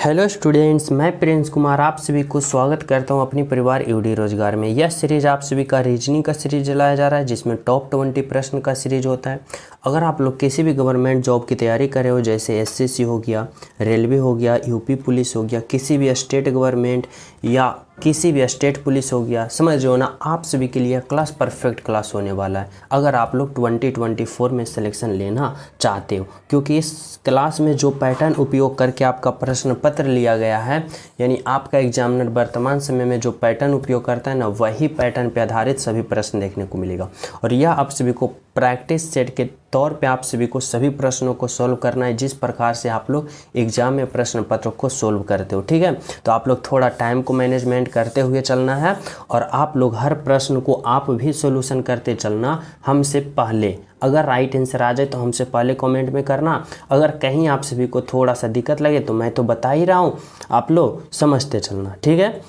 Hello students, मैं Prince Kumar आप सभी को स्वागत करता हूं अपनी परिवार यूडी रोजगार में। यह सीरीज आप सभी का रीजनिंग का सीरीज चलाया जा रहा है, जिसमें टॉप 20 प्रश्न का सीरीज होता है। अगर आप लोग किसी भी गवर्नमेंट जॉब की तैयारी कर रहे हो, जैसे एसएससी हो गया, रेलवे हो गया, यूपी पुलिस हो गया, किसी भी स्टेट गवर्नमेंट या किसी भी स्टेट पुलिस हो गया, समझ रहे हो ना, आप सभी के लिए क्लास परफेक्ट क्लास होने वाला है। अगर आप लोग 2024 में सिलेक्शन लेना चाहते हो, क्योंकि इस क्लास में जो पैटर्न उपयोग करके आपका प्रश्न पत्र लिया गया है, यानी आपका एग्जामिनर वर्तमान समय में जो पैटर्न उपयोग करता है ना, वही पैटर्न पर आधारित सभी प्रश्न देखने को मिलेगा। और यह आप सभी को प्रैक्टिस सेट के तौर पे आप सभी को सभी प्रश्नों को सॉल्व करना है, जिस प्रकार से आप लोग एग्जाम में प्रश्न पत्र को सॉल्व करते हो। ठीक है, तो आप लोग थोड़ा टाइम को मैनेजमेंट करते हुए चलना है, और आप लोग हर प्रश्न को आप भी सॉल्यूशन करते चलना हमसे पहले। अगर राइट आंसर आ जाए तो हमसे पहले कमेंट में करना। अगर कहीं आप सभी को थोड़ा सा दिक्कत लगे तो मैं तो बता ही रहा हूँ, आप लोग समझते चलना। ठीक है,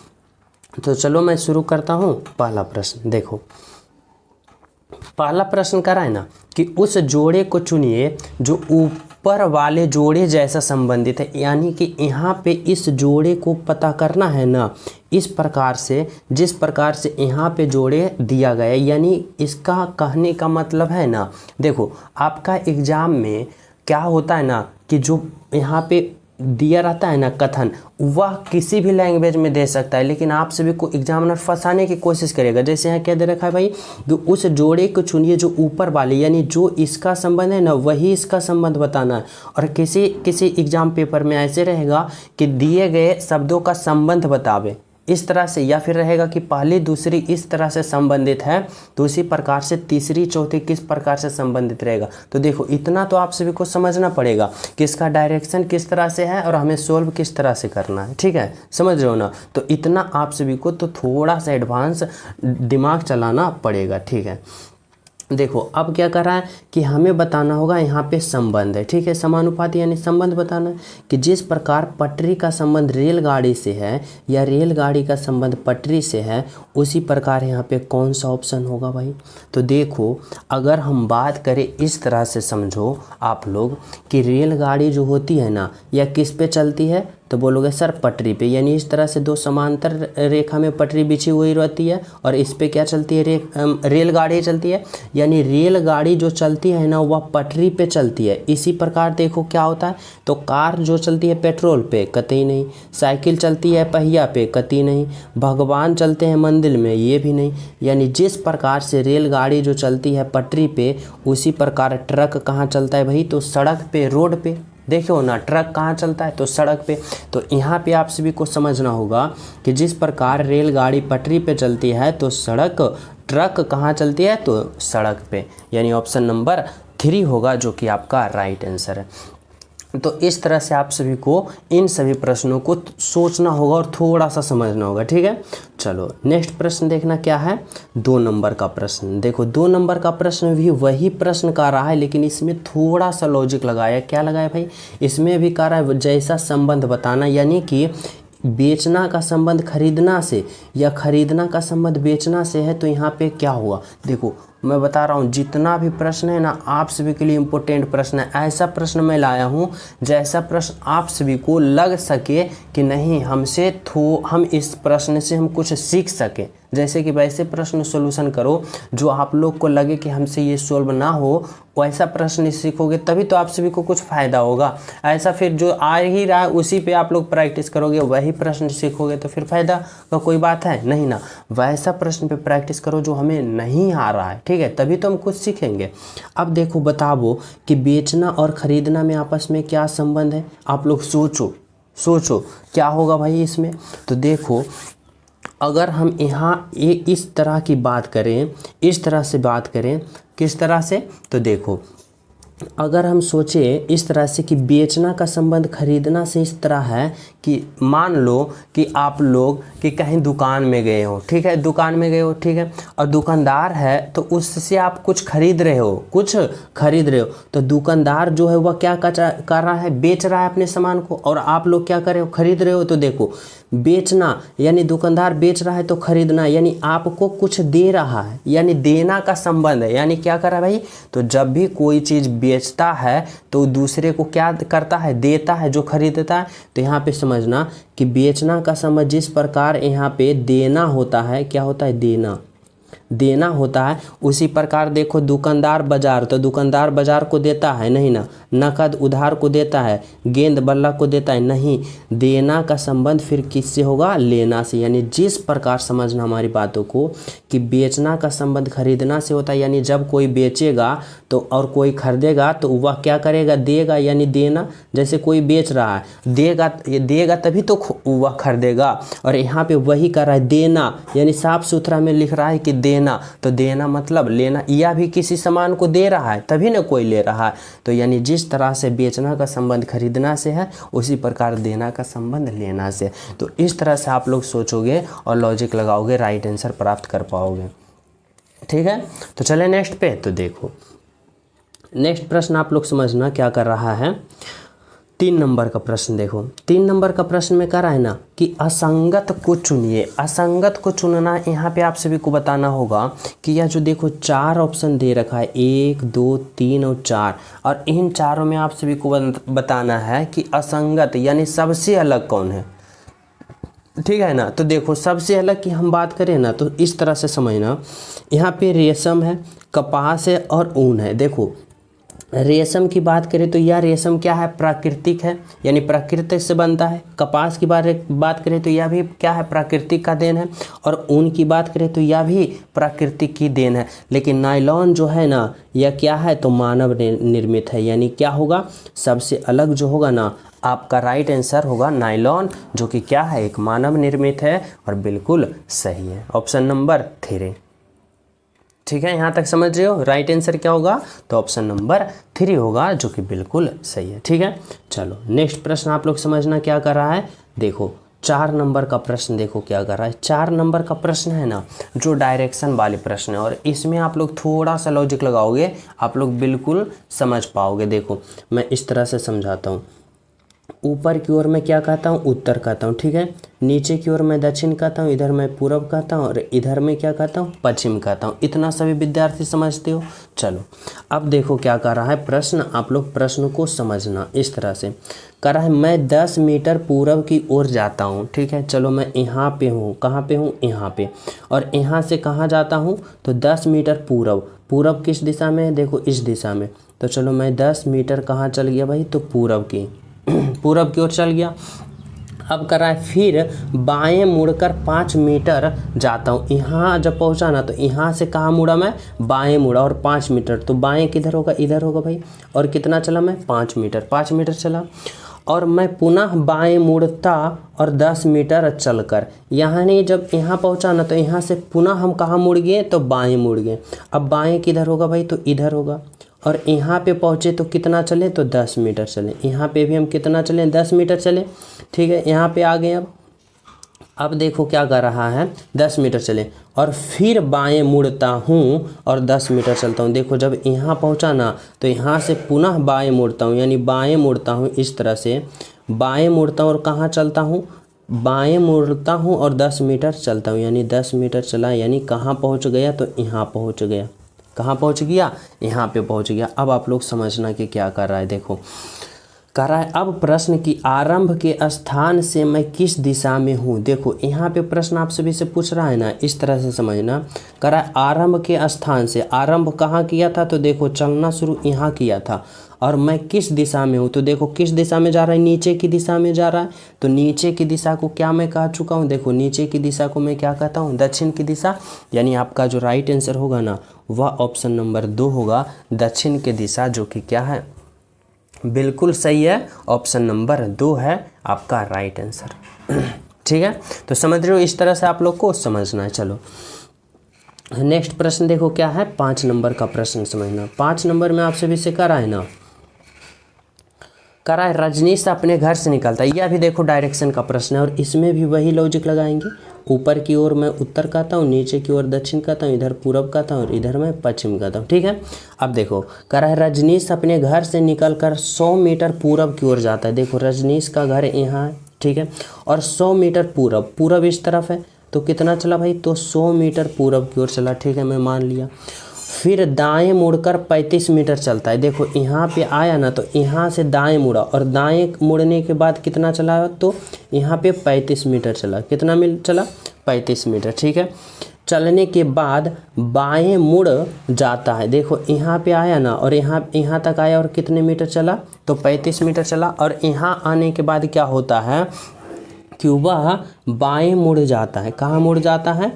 तो चलो मैं शुरू करता हूँ। पहला प्रश्न देखो, पहला प्रश्न करा है ना कि उस जोड़े को चुनिए जो ऊपर वाले जोड़े जैसा संबंधित है। यानी कि यहाँ पे इस जोड़े को पता करना है ना, इस प्रकार से, जिस प्रकार से यहाँ पे जोड़े दिया गया, यानी इसका कहने का मतलब है ना, देखो आपका एग्जाम में क्या होता है ना कि जो यहाँ पे दिया रहता है ना कथन, वह किसी भी लैंग्वेज में दे सकता है, लेकिन आप सभी को एग्जामिनर फंसाने की कोशिश करेगा। जैसे यहाँ क्या दे रखा है भाई, कि उस जोड़े को चुनिए जो ऊपर वाले, यानी जो इसका संबंध है ना वही इसका संबंध बताना है। और किसी एग्जाम पेपर में ऐसे रहेगा कि दिए गए शब्दों का संबंध बतावे, इस तरह से, या फिर रहेगा कि पहली दूसरी इस तरह से संबंधित है, तो उसी प्रकार से तीसरी चौथी किस प्रकार से संबंधित रहेगा। तो देखो इतना तो आप सभी को समझना पड़ेगा कि इसका डायरेक्शन किस तरह से है और हमें सोल्व किस तरह से करना है। ठीक है, समझ रहे हो ना, तो इतना आप सभी को तो थोड़ा सा एडवांस दिमाग चलाना पड़ेगा। ठीक है, देखो अब क्या कर रहा है कि हमें बताना होगा यहाँ पे संबंध है। ठीक है, समानुपाती यानी संबंध बताना है कि जिस प्रकार पटरी का संबंध रेलगाड़ी से है या रेलगाड़ी का संबंध पटरी से है, उसी प्रकार यहाँ पे कौन सा ऑप्शन होगा भाई। तो देखो अगर हम बात करें इस तरह से, समझो आप लोग कि रेलगाड़ी जो होती है ना, यह किस पे चलती है, तो बोलोगे सर पटरी पे। यानी इस तरह से दो समांतर रेखा में पटरी बिछी हुई रहती है और इस पे क्या चलती है, रेलगाड़ी चलती है। यानी रेलगाड़ी जो चलती है ना वह पटरी पे चलती है। इसी प्रकार देखो क्या होता है, तो कार जो चलती है पेट्रोल पे, कतई नहीं। साइकिल चलती है पहिया पे, कतई नहीं। भगवान चलते हैं मंदिर में, ये भी नहीं। यानी जिस प्रकार से रेलगाड़ी जो चलती है पटरी पे, उसी प्रकार ट्रक कहाँ चलता है भाई, तो सड़क पे, रोड पे। देखो ना, ट्रक कहाँ चलता है, तो सड़क पे। तो यहाँ पे आप सभी को समझना होगा कि जिस प्रकार रेलगाड़ी पटरी पे चलती है, तो ट्रक कहाँ चलती है, तो सड़क पे। यानी ऑप्शन नंबर 3 होगा, जो कि आपका राइट आंसर है। तो इस तरह से आप सभी को इन सभी प्रश्नों को सोचना होगा और थोड़ा सा समझना होगा। ठीक है, चलो नेक्स्ट प्रश्न देखना क्या है, 2 नंबर का प्रश्न। देखो 2 नंबर का प्रश्न भी वही प्रश्न का रहा है, लेकिन इसमें थोड़ा सा लॉजिक लगाया। क्या लगाया भाई, इसमें भी कह रहा है जैसा संबंध बताना, यानी कि बेचना का संबंध खरीदना से या खरीदना का संबंध बेचना से है, तो यहाँ पे क्या हुआ। देखो मैं बता रहा हूँ, जितना भी प्रश्न है ना आप सभी के लिए इम्पोर्टेंट प्रश्न है। ऐसा प्रश्न मैं लाया हूँ जैसा प्रश्न आप सभी को लग सके कि नहीं हम इस प्रश्न से हम कुछ सीख सके। जैसे कि वैसे प्रश्न सॉल्यूशन करो जो आप लोग को लगे कि हमसे ये सॉल्व ना हो, वैसा प्रश्न सीखोगे तभी तो आप सभी को कुछ फ़ायदा होगा। ऐसा फिर जो आ ही रहा है उसी पे आप लोग प्रैक्टिस करोगे, वही प्रश्न सीखोगे, तो फिर फ़ायदा का कोई बात है नहीं ना। वैसा प्रश्न पे प्रैक्टिस करो जो हमें नहीं आ रहा है, ठीक है, तभी तो हम कुछ सीखेंगे। अब देखो बताओ कि बेचना और ख़रीदना में आपस में क्या संबंध है। आप लोग सोचो क्या होगा भाई इसमें। तो देखो अगर हम यहाँ इस तरह की बात करें, इस तरह से बात करें, किस तरह से, तो देखो अगर हम सोचें इस तरह से कि बेचना का संबंध खरीदना से इस तरह है कि मान लो कि आप लोग कि कहीं दुकान में गए हो, ठीक है, दुकान में गए हो, ठीक है, और दुकानदार है तो उससे आप कुछ खरीद रहे हो, तो दुकानदार जो है वह क्या कर रहा है, बेच रहा है अपने सामान को, और आप लोग क्या कर रहे हो, खरीद रहे हो। तो देखो बेचना यानी दुकानदार बेच रहा है तो खरीदना यानी आपको कुछ दे रहा है, यानी देना का संबंध है। यानी क्या कर रहा है भाई, तो जब भी कोई चीज़ बेचता है तो दूसरे को क्या करता है, देता है जो खरीदता है। तो यहाँ पे समझना कि बेचना का संबंध जिस प्रकार यहाँ पे देना होता है, क्या होता है, देना होता है, उसी प्रकार देखो दुकानदार बाजार, तो दुकानदार बाजार को देता है नहीं ना, नकद उधार को देता है, गेंद बल्ला को देता है नहीं। देना का संबंध फिर किससे होगा, लेना से। यानी जिस प्रकार समझना हमारी बातों को कि बेचना का संबंध खरीदना से होता है, यानी जब कोई बेचेगा तो और कोई खरीदेगा तो वह क्या करेगा, देगा, यानी देना। जैसे कोई बेच रहा है, देगा तभी तो वह खरीदेगा, और यहाँ पे वही कर रहा है, देना, यानी साफ सुथरा में लिख रहा है कि देना। तो देना मतलब लेना, या भी किसी सामान को दे रहा है तभी ना कोई ले रहा है। तो यानी जिस तरह से बेचना का संबंध खरीदना से है, उसी प्रकार देना का संबंध लेना से। तो इस तरह से आप लोग सोचोगे और लॉजिक लगाओगे, राइट आंसर प्राप्त कर पाओगे। ठीक है, तो चले नेक्स्ट पे। तो देखो नेक्स्ट प्रश्न आप लोग समझना क्या कर रहा है। 3 नंबर का प्रश्न देखो, 3 नंबर का प्रश्न में कह रहा है ना कि असंगत को चुनिए। असंगत को चुनना यहाँ पे आप सभी को बताना होगा कि यह जो देखो 4 ऑप्शन दे रखा है, 1 2 3 और 4, और इन चारों में आप सभी को बताना है कि असंगत यानी सबसे अलग कौन है। ठीक है ना, तो देखो सबसे अलग की हम बात करें ना तो इस तरह से समझना, यहाँ पे रेशम है, कपास है और ऊन है। देखो रेशम की बात करें तो यह रेशम क्या है, प्राकृतिक है, यानी प्राकृतिक से बनता है। कपास की बात करें तो यह भी क्या है, प्राकृतिक का देन है। और ऊन की बात करें तो यह भी प्राकृतिक की देन है। लेकिन नायलॉन जो है ना, यह क्या है, तो मानव निर्मित है। यानी क्या होगा, सबसे अलग जो होगा ना, आपका राइट आंसर होगा नायलॉन, जो कि क्या है, एक मानव निर्मित है और बिल्कुल सही है, ऑप्शन नंबर 3। ठीक है, यहाँ तक समझ रहे हो। राइट आंसर क्या होगा, तो ऑप्शन नंबर 3 होगा, जो कि बिल्कुल सही है। ठीक है, चलो नेक्स्ट प्रश्न आप लोग समझना क्या कर रहा है। देखो 4 नंबर का प्रश्न देखो क्या कर रहा है। 4 नंबर का प्रश्न है ना, जो डायरेक्शन वाले प्रश्न है, और इसमें आप लोग थोड़ा सा लॉजिक लगाओगे, आप लोग बिल्कुल समझ पाओगे। देखो मैं इस तरह से समझाता हूँ। ऊपर की ओर मैं क्या कहता हूँ, उत्तर कहता हूँ। ठीक है, नीचे की ओर मैं दक्षिण कहता हूँ, इधर मैं पूर्व कहता हूँ, और इधर मैं क्या कहता हूँ, पश्चिम कहता हूँ। इतना सभी विद्यार्थी समझते हो। चलो अब देखो क्या कर रहा है प्रश्न, आप लोग प्रश्न को समझना। इस तरह से कर रहा है, मैं 10 मीटर पूर्व की ओर जाता हूँ। ठीक है, चलो मैं यहाँ पे हूँ, कहाँ पे हूँ, यहाँ पे, और यहाँ से कहाँ जाता हूँ, तो 10 मीटर पूर्व। पूर्व किस दिशा में है, देखो इस दिशा में। तो चलो मैं 10 मीटर कहाँ चल गया भाई, तो पूर्व की पूरब की ओर चल गया। अब कर रहा है, फिर बाएं मुड़कर 5 मीटर जाता हूँ। यहाँ जब पहुँचा ना, तो यहाँ से कहाँ मुड़ा मैं, बाएं मुड़ा, और 5 मीटर, तो बाएं किधर होगा, इधर होगा भाई। और कितना चला मैं, 5 मीटर, 5 मीटर चला। और मैं पुनः बाएं मुड़ता और 10 मीटर चलकर, यहाँ नहीं, जब यहाँ पहुँचा ना, तो यहाँ से पुनः हम कहाँ मुड़ गए, तो बाएं मुड़ गए। अब बाएं किधर होगा भाई, तो इधर होगा। और यहाँ पे पहुँचे तो कितना चले, तो 10 मीटर चले। यहाँ पे भी हम कितना चले, 10 मीटर चले। ठीक है, यहाँ पे आ गए। अब देखो क्या कर रहा है, 10 मीटर चले और फिर बाएं मुड़ता हूँ और 10 मीटर चलता हूँ। देखो जब यहाँ पहुँचा ना, तो यहाँ से पुनः बाएं मुड़ता हूँ, यानी बाएं मुड़ता हूँ इस तरह से, बाएं मुड़ता हूँ और कहाँ चलता हूँ, बाएं मुड़ता हूँ और 10 मीटर चलता हूँ, यानी 10 मीटर चला, यानी कहाँ पहुँच गया, तो यहाँ पहुँच गया। कहाँ पहुँच गया, यहाँ पे पहुँच गया। अब आप लोग समझना कि क्या कर रहा है। देखो कह रहा है, अब प्रश्न की आरंभ के स्थान से मैं किस दिशा में हूँ। देखो यहाँ पे प्रश्न आप सभी से पूछ रहा है ना, इस तरह से समझना। कह रहा है आरंभ के स्थान से, आरंभ कहाँ किया था, तो देखो चलना शुरू यहाँ किया था। और मैं किस दिशा में हूँ, तो देखो किस दिशा में जा रहा है, नीचे की दिशा में जा रहा है। तो नीचे की दिशा को क्या मैं कह चुका हूँ, देखो नीचे की दिशा को मैं क्या कहता हूँ, दक्षिण की दिशा। यानी आपका जो राइट आंसर होगा ना, वह ऑप्शन नंबर 2 होगा, दक्षिण की दिशा, जो कि क्या है, बिल्कुल सही है। ऑप्शन नंबर 2 है आपका राइट आंसर। ठीक है, तो समझ रहे हो, इस तरह से आप लोग को समझना है। चलो नेक्स्ट प्रश्न देखो क्या है, 5 नंबर का प्रश्न समझना। 5 नंबर में आपसे भी से कह रहा है ना, कह रहा है रजनीश अपने घर से निकलता है। यह भी देखो डायरेक्शन का प्रश्न है, और इसमें भी वही लॉजिक लगाएंगे। ऊपर की ओर मैं उत्तर कहता हूँ, नीचे की ओर दक्षिण कहता हूँ, इधर पूरब कहता हूँ और इधर मैं पश्चिम कहता हूँ। ठीक है, अब देखो कह रहा है रजनीश अपने घर से निकलकर 100 मीटर पूरब की ओर जाता है। देखो रजनीश का घर यहाँ है, ठीक है। और 100 मीटर पूरब, पूरब इस तरफ है तो कितना चला भाई, तो 100 मीटर पूरब की ओर चला, ठीक है, मैं मान लिया। फिर दाएं मुड़कर 35 मीटर चलता है। देखो यहाँ पे आया ना, तो यहाँ से दाएं मुड़ा और दाएं मुड़ने के बाद कितना चला, तो यहाँ पे 35 मीटर चला। कितना चला, 35 मीटर, ठीक है। चलने के बाद बाएं मुड़ जाता है। देखो यहाँ पे आया ना और यहाँ तक आया और कितने मीटर चला, तो 35 मीटर चला। और यहाँ आने के बाद क्या होता है कि वह बाएं मुड़ जाता है। कहाँ मुड़ जाता है,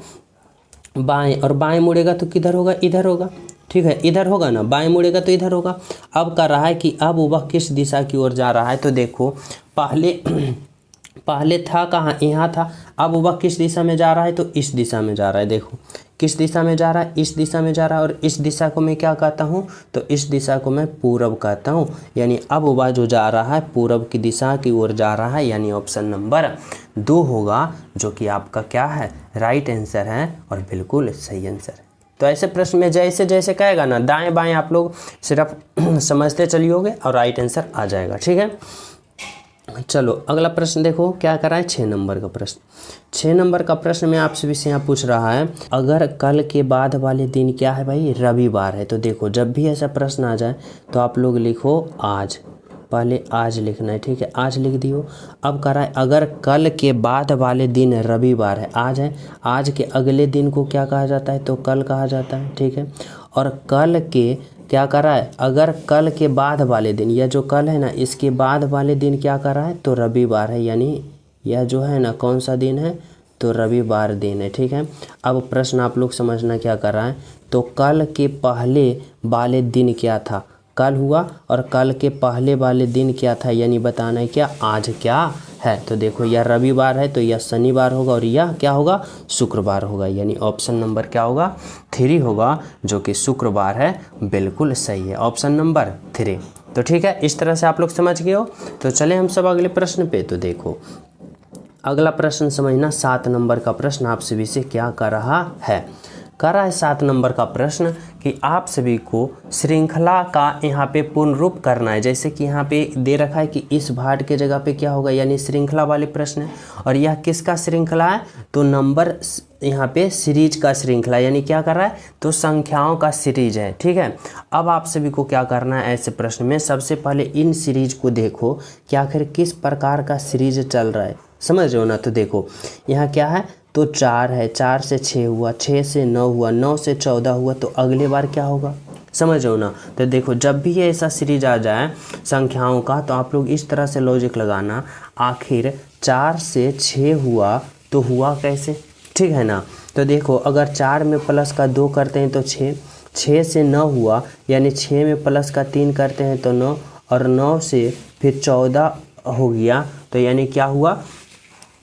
बाएं। और बाएं मुड़ेगा तो किधर होगा, इधर होगा, ठीक है, इधर होगा ना, बाएं मुड़ेगा तो इधर होगा। अब कर रहा है कि अब वह किस दिशा की ओर जा रहा है, तो देखो पहले था कहाँ, यहाँ था। अब वह किस दिशा में जा रहा है, तो इस दिशा में जा रहा है। देखो किस दिशा में जा रहा है, इस दिशा में जा रहा है। और इस दिशा को मैं क्या कहता हूँ, तो इस दिशा को मैं पूरब कहता हूँ। यानी अब वह जो जा रहा है पूरब की दिशा की ओर जा रहा है, यानी ऑप्शन नंबर 2 होगा, जो कि आपका क्या है, राइट आंसर है और बिल्कुल सही आंसर है। तो ऐसे प्रश्न में जैसे जैसे कहेगा ना, दाएं बाएं आप लोग सिर्फ समझते चलिएगा और राइट आंसर आ जाएगा, ठीक है। चलो अगला प्रश्न देखो क्या करा है, 6 नंबर का प्रश्न। 6 नंबर का प्रश्न में आपसे भी यहाँ पूछ रहा है, अगर कल के बाद वाले दिन क्या है भाई, रविवार है। तो देखो जब भी ऐसा प्रश्न आ जाए तो आप लोग लिखो आज, पहले आज लिखना है, ठीक है, आज लिख दियो। अब करा है, अगर कल के बाद वाले दिन रविवार है, आज है, आज के अगले दिन को क्या कहा जाता है, तो कल कहा जाता है, ठीक है। और कल के क्या करा है, अगर कल के बाद वाले दिन, या जो कल है ना इसके बाद वाले दिन क्या करा है, तो रविवार है। यानी यह जो है ना कौन सा दिन है, तो रविवार दिन है, ठीक है। अब प्रश्न आप लोग समझना क्या कर रहा है, तो कल के पहले वाले दिन क्या था, कल हुआ, और कल के पहले वाले दिन क्या था, यानी बताना है क्या, आज क्या है। तो देखो यह रविवार है तो यह शनिवार होगा और यह क्या होगा, शुक्रवार होगा। यानी ऑप्शन नंबर क्या होगा, 3 होगा, जो कि शुक्रवार है, बिल्कुल सही है, ऑप्शन नंबर 3। तो ठीक है, इस तरह से आप लोग समझ गए हो। तो चले हम सब अगले प्रश्न पे। तो देखो अगला प्रश्न समझना, 7 नंबर का प्रश्न आप सभी से क्या कर रहा है, 7 नंबर का प्रश्न कि आप सभी को श्रृंखला का यहाँ पे पूर्ण रूप करना है। जैसे कि यहाँ पे दे रखा है कि इस भाट के जगह पे क्या होगा, यानी श्रृंखला वाले प्रश्न है। और यह किसका श्रृंखला है, तो नंबर यहाँ पे सीरीज का श्रृंखला, यानी क्या कर रहा है, तो संख्याओं का सीरीज है, ठीक है। अब आप सभी को क्या करना है ऐसे प्रश्न में, सबसे पहले इन सीरीज को देखो कि आखिर किस प्रकार का सीरीज चल रहा है, समझ रहे हो ना। तो देखो यहाँ क्या है, तो 4 है, 4 से 6 हुआ, 6 से 9 हुआ, 9 से 14 हुआ, तो अगले बार क्या होगा, समझ रहे हो ना। तो देखो जब भी ये ऐसा सीरीज आ जाए संख्याओं का, तो आप लोग इस तरह से लॉजिक लगाना, आखिर 4 से 6 हुआ तो हुआ कैसे, ठीक है ना। तो देखो अगर 4 में प्लस का 2 करते हैं तो 6, 6 से 9 हुआ, यानी 6 में प्लस का 3 करते हैं तो 9, और 9 से फिर 14 हो गया, तो यानी क्या हुआ,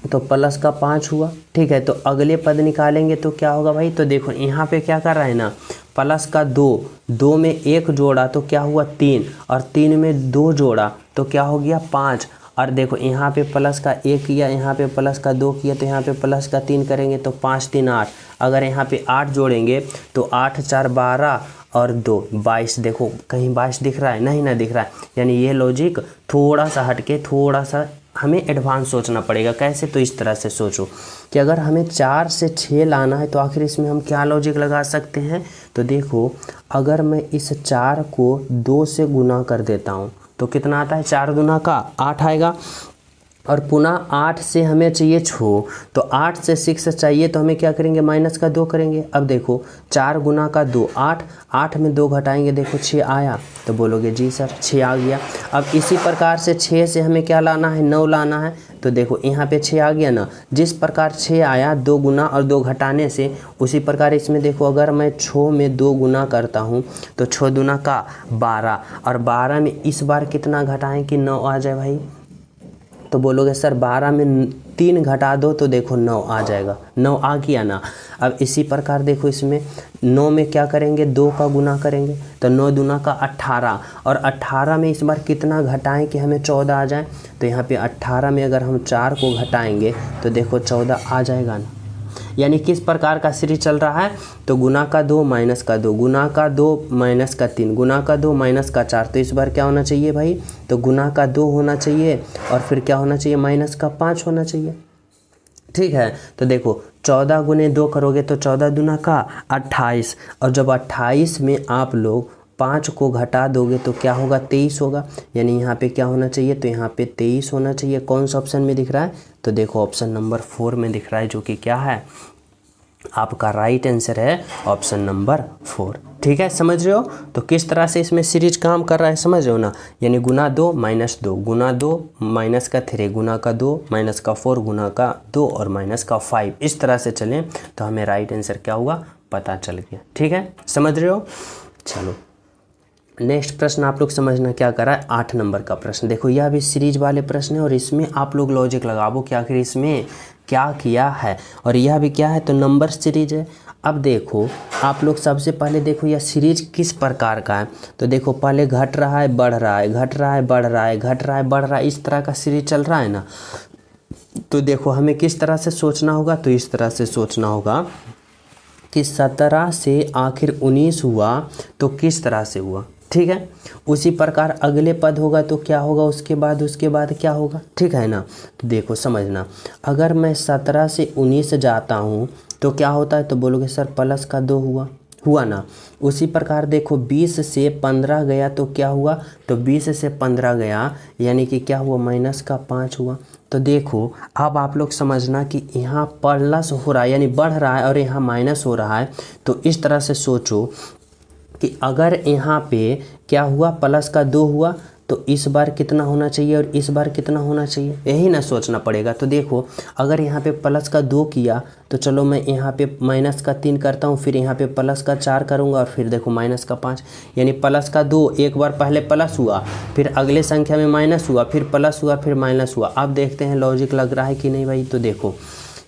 तो प्लस का 5 हुआ, ठीक है। तो अगले पद निकालेंगे तो क्या होगा भाई, तो देखो यहाँ पे क्या कर रहा है ना, प्लस का 2, 2 में 1 जोड़ा तो क्या हुआ 3, और 3 में 2 जोड़ा तो क्या हो गया 5। और देखो यहाँ पे प्लस का 1 किया, यहाँ पे प्लस का 2 किया, तो यहाँ पे प्लस का 3 करेंगे तो 5 3 8। अगर यहाँ पे 8 जोड़ेंगे तो 8 4 12 और 2 22। देखो कहीं 22 दिख रहा है, नहीं ना दिख रहा है। यानी ये लॉजिक थोड़ा सा हटके, थोड़ा सा हमें एडवांस सोचना पड़ेगा। कैसे, तो इस तरह से सोचो कि अगर हमें 4 से 6 लाना है तो आखिर इसमें हम क्या लॉजिक लगा सकते हैं। तो देखो अगर मैं इस 4 को 2 से गुना कर देता हूँ तो कितना आता है, 4 दूना का 8 आएगा। और पुनः 8 से हमें चाहिए 6, तो 8 से 6 चाहिए तो हमें क्या करेंगे, माइनस का 2 करेंगे। अब देखो 4 गुना का 2 8, 8 में 2 घटाएंगे, देखो 6 आया, तो बोलोगे जी सर 6 आ गया। अब इसी प्रकार से 6 से हमें क्या लाना है, 9 लाना है। तो देखो यहाँ पे 6 आ गया ना, जिस प्रकार 6 आया 2 गुना और 2 घटाने से, उसी प्रकार इसमें देखो अगर मैं 6 में 2 गुना करता हूँ तो 6 दूना का 12, और 12 में इस बार कितना घटाएं कि 9 आ जाए भाई। तो बोलोगे सर 12 में 3 घटा दो तो देखो 9 आ जाएगा, 9 आ गया ना। अब इसी प्रकार देखो इसमें 9 में क्या करेंगे, 2 का गुना करेंगे, तो 9 दूना का 18, और 18 में इस बार कितना घटाएं कि हमें 14 आ जाए। तो यहाँ पे 18 में अगर हम 4 को घटाएंगे तो देखो 14 आ जाएगा ना। यानी किस प्रकार का सीरीज चल रहा है, तो गुना का 2 माइनस का 2, गुना का 2 माइनस का 3, गुना का 2 माइनस का 4। तो इस बार क्या होना चाहिए भाई, तो गुना का 2 होना चाहिए और फिर क्या होना चाहिए, माइनस का 5 होना चाहिए। ठीक है, तो देखो 14 गुने 2 करोगे तो 14 दूना का 28, और जब 28 में आप लोग 5 को घटा दोगे तो क्या होगा, 23 होगा। यानी यहाँ पे क्या होना चाहिए, तो यहाँ पे 23 होना चाहिए। कौन सा ऑप्शन में दिख रहा है, तो देखो ऑप्शन नंबर 4 में दिख रहा है, जो कि क्या है, आपका राइट आंसर है ऑप्शन नंबर 4। ठीक है, समझ रहे हो। तो किस तरह से इसमें सीरीज काम कर रहा है, समझ रहे हो ना। यानी गुना 2 माइनस 2, गुना 2 माइनस का 3, गुना का 2 माइनस का 4, गुना का 2 और माइनस का 5, इस तरह से चलें तो हमें राइट आंसर क्या हुआ पता चल गया। ठीक है, समझ रहे हो। चलो नेक्स्ट प्रश्न आप लोग समझना क्या कर रहा है, 8 नंबर का प्रश्न। देखो यह भी सीरीज वाले प्रश्न है और इसमें आप लोग लॉजिक लगाओ कि आखिर इसमें क्या किया है। और यह भी क्या है, तो नंबर सीरीज है। अब देखो आप लोग सबसे पहले देखो यह सीरीज किस प्रकार का है, तो देखो पहले घट रहा है बढ़ रहा है, घट रहा है बढ़ रहा है, घट रहा है बढ़ रहा है, इस तरह का सीरीज चल रहा है ना। तो देखो हमें किस तरह से सोचना होगा, तो इस तरह से सोचना होगा कि 17 से आखिर 19 हुआ तो किस तरह से हुआ। ठीक है, उसी प्रकार अगले पद होगा तो क्या होगा, उसके बाद क्या होगा। ठीक है ना, तो देखो समझना, अगर मैं 17 से 19 जाता हूँ तो क्या होता है, तो बोलोगे सर प्लस का 2 हुआ ना। उसी प्रकार देखो 20 से 15 गया तो क्या हुआ, तो 20 से 15 गया यानी कि क्या हुआ, माइनस का 5 हुआ। तो देखो अब आप लोग समझना कि यहाँ प्लस हो रहा है यानी बढ़ रहा है और यहाँ माइनस हो रहा है। तो इस तरह से सोचो कि अगर यहाँ पे क्या हुआ, प्लस का 2 हुआ तो इस बार कितना होना चाहिए और इस बार कितना होना चाहिए, यही ना सोचना पड़ेगा। तो देखो अगर यहाँ पे प्लस का 2 किया तो चलो मैं यहाँ पे माइनस का 3 करता हूँ, फिर यहाँ पे प्लस का 4 करूँगा और फिर देखो माइनस का 5। यानी प्लस का 2 एक बार पहले प्लस हुआ, फिर अगले संख्या में माइनस हुआ, फिर प्लस हुआ, फिर माइनस हुआ। अब देखते हैं लॉजिक लग रहा है कि नहीं भाई। तो देखो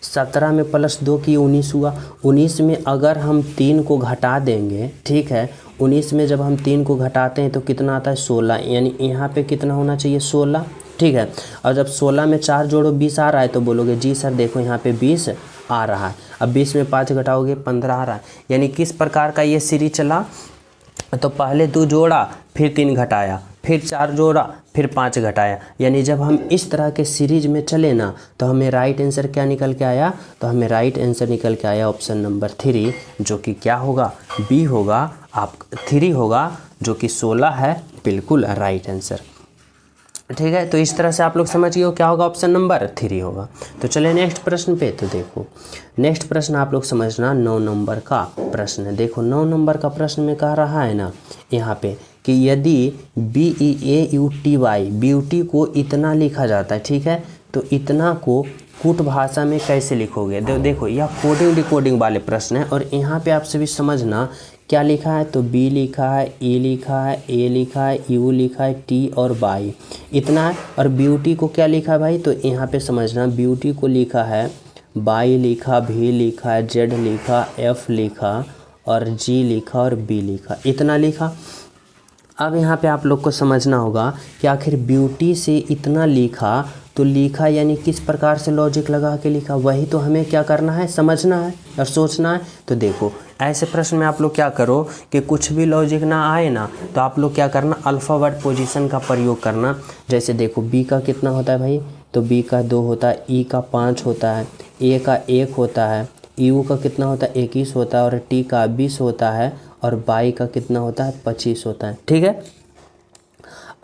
17 में प्लस 2 की 19 हुआ, 19 में अगर हम 3 को घटा देंगे, ठीक है, 19 में जब हम 3 को घटाते हैं तो कितना आता है, 16। यानी यहाँ पे कितना होना चाहिए, 16। ठीक है, और जब 16 में 4 जोड़ो 20 आ रहा है तो बोलोगे जी सर देखो यहाँ पे 20 आ रहा है। अब 20 में 5 घटाओगे 15 आ रहा है। यानी किस प्रकार का ये सीरीज चला, तो पहले 2 जोड़ा फिर 3 घटाया, फिर 4 जोड़ा फिर 5 घटाया। यानी जब हम इस तरह के सीरीज में चले ना तो हमें राइट आंसर क्या निकल के आया, तो हमें राइट आंसर निकल के आया ऑप्शन नंबर 3, जो कि क्या होगा, बी होगा, आप 3 होगा, जो कि 16 है, बिल्कुल राइट आंसर। ठीक है, तो इस तरह से आप लोग समझ गए हो क्या होगा, ऑप्शन नंबर 3 होगा। तो चलिए नेक्स्ट प्रश्न पे। तो देखो नेक्स्ट प्रश्न आप लोग समझना 9 नंबर का प्रश्न है। देखो 9 नंबर का प्रश्न में कह रहा है ना यहाँ पे कि यदि BEAUTY ब्यूटी को इतना लिखा जाता है, ठीक है, तो इतना को कूट भाषा में कैसे लिखोगे। देखो यह कोडिंग डिकोडिंग वाले प्रश्न है और यहाँ पे आप सभी समझना क्या लिखा है, तो बी लिखा है, ई लिखा है, ए लिखा है, यू लिखा है, टी और वाई इतना है। और ब्यूटी को क्या लिखा है भाई, तो यहाँ पे समझना ब्यूटी को लिखा है वाई लिखा, भी लिखा है, जेड लिखा, एफ लिखा और जी लिखा और बी लिखा, इतना लिखा। अब यहाँ पे आप लोग को समझना होगा कि आखिर ब्यूटी से इतना लिखा तो लिखा यानी किस प्रकार से लॉजिक लगा के लिखा, वही तो हमें क्या करना है, समझना है और सोचना है। तो देखो ऐसे प्रश्न में आप लोग क्या करो कि कुछ भी लॉजिक ना आए ना तो आप लोग क्या करना, अल्फ़ाबेट पोजीशन का प्रयोग करना। जैसे देखो बी का कितना होता है भाई, तो बी का 2 होता है, ई का 5 होता है, ए का 1 होता है, यू का कितना होता है, 21 होता है और टी का 20 होता है और बाई का कितना होता है, 25 होता है। ठीक है,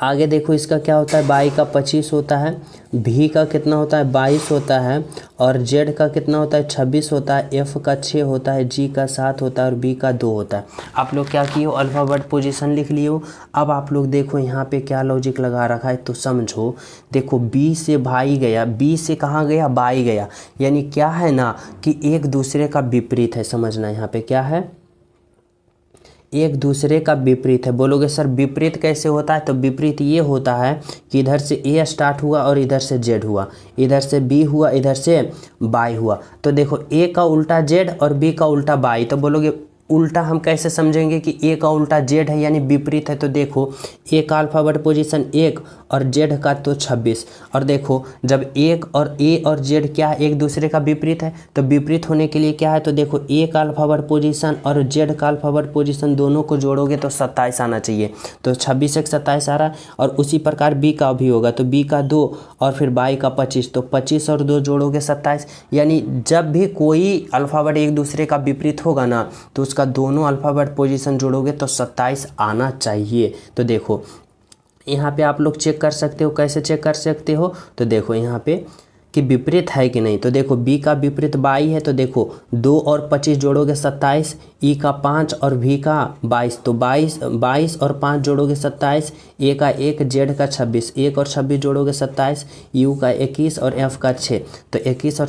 आगे देखो इसका क्या होता है, बाई का 25 होता है, भी का कितना होता है, 22 होता है और जेड का कितना होता है, 26 होता है, एफ का 6 होता है, जी का 7 होता है और बी का 2 होता है। आप लोग क्या किए हो, अल्फ़ाबेट पोजीशन लिख लिए हो। अब आप लोग देखो यहाँ पे क्या लॉजिक लगा रखा है, तो समझो। देखो बी से भाई गया, बी से कहाँ गया, बाई गया, यानी क्या है ना कि एक दूसरे का विपरीत है। समझना यहाँ पे क्या है, एक दूसरे का विपरीत है। बोलोगे सर विपरीत कैसे होता है, तो विपरीत ये होता है कि इधर से ए स्टार्ट हुआ और इधर से जेड हुआ, इधर से बी हुआ, इधर से बाई हुआ। तो देखो ए का उल्टा जेड और बी का उल्टा बाई, तो बोलोगे उल्टा हम कैसे समझेंगे कि ए का उल्टा जेड है यानी विपरीत है। तो देखो ए का अल्फ़ाबेट पोजीशन 1 और जेड का तो 26। और देखो जब एक और ए और जेड क्या है, एक दूसरे का विपरीत है, तो विपरीत होने के लिए क्या है, तो देखो ए का अल्फ़ाबेट पोजीशन और जेड का अल्फ़ाबेट पोजीशन दोनों को जोड़ोगे तो 27 आना चाहिए। तो 26 एक 27 आ रहा है। और उसी प्रकार बी का भी होगा, तो बी का 2 और फिर बाई का 25, तो 25 और 2 जोड़ोगे 27। यानी जब भी कोई अल्फ़ाबेट एक दूसरे का विपरीत होगा ना, तो उसका दोनों अल्फ़ाबेट पोजीशन जोड़ोगे तो 27 आना चाहिए। तो देखो यहाँ पे आप लोग चेक कर सकते हो, कैसे चेक कर सकते हो, तो देखो यहाँ पे कि विपरीत है कि नहीं। तो देखो बी का विपरीत बाई है, तो देखो 2 और 25 जोड़ोगे 27, ई का 5 और भी का 22, तो 22 और 5 जोड़ोगे 27, ए का 1 जेड का 26, 1 और 26 जोड़ोगे 27, यू का 21 और एफ का 6, तो 21 और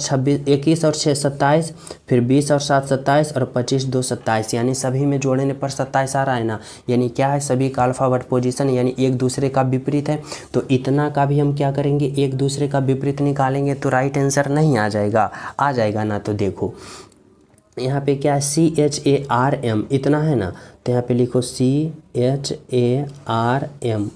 6 27, फिर 20 और 7 27 और 25 2 27, यानी सभी में जोड़ने पर 27 आ रहा है ना। यानी क्या है, सभी का अल्फ़ाबेट पोजीशन यानी एक दूसरे का विपरीत है। तो इतना का भी हम क्या करेंगे, एक दूसरे का विपरीत निकालेंगे तो राइट आंसर नहीं आ जाएगा ना। तो देखो यहाँ पे क्या है, CHARM इतना है ना, तो यहाँ पे लिखो CHARM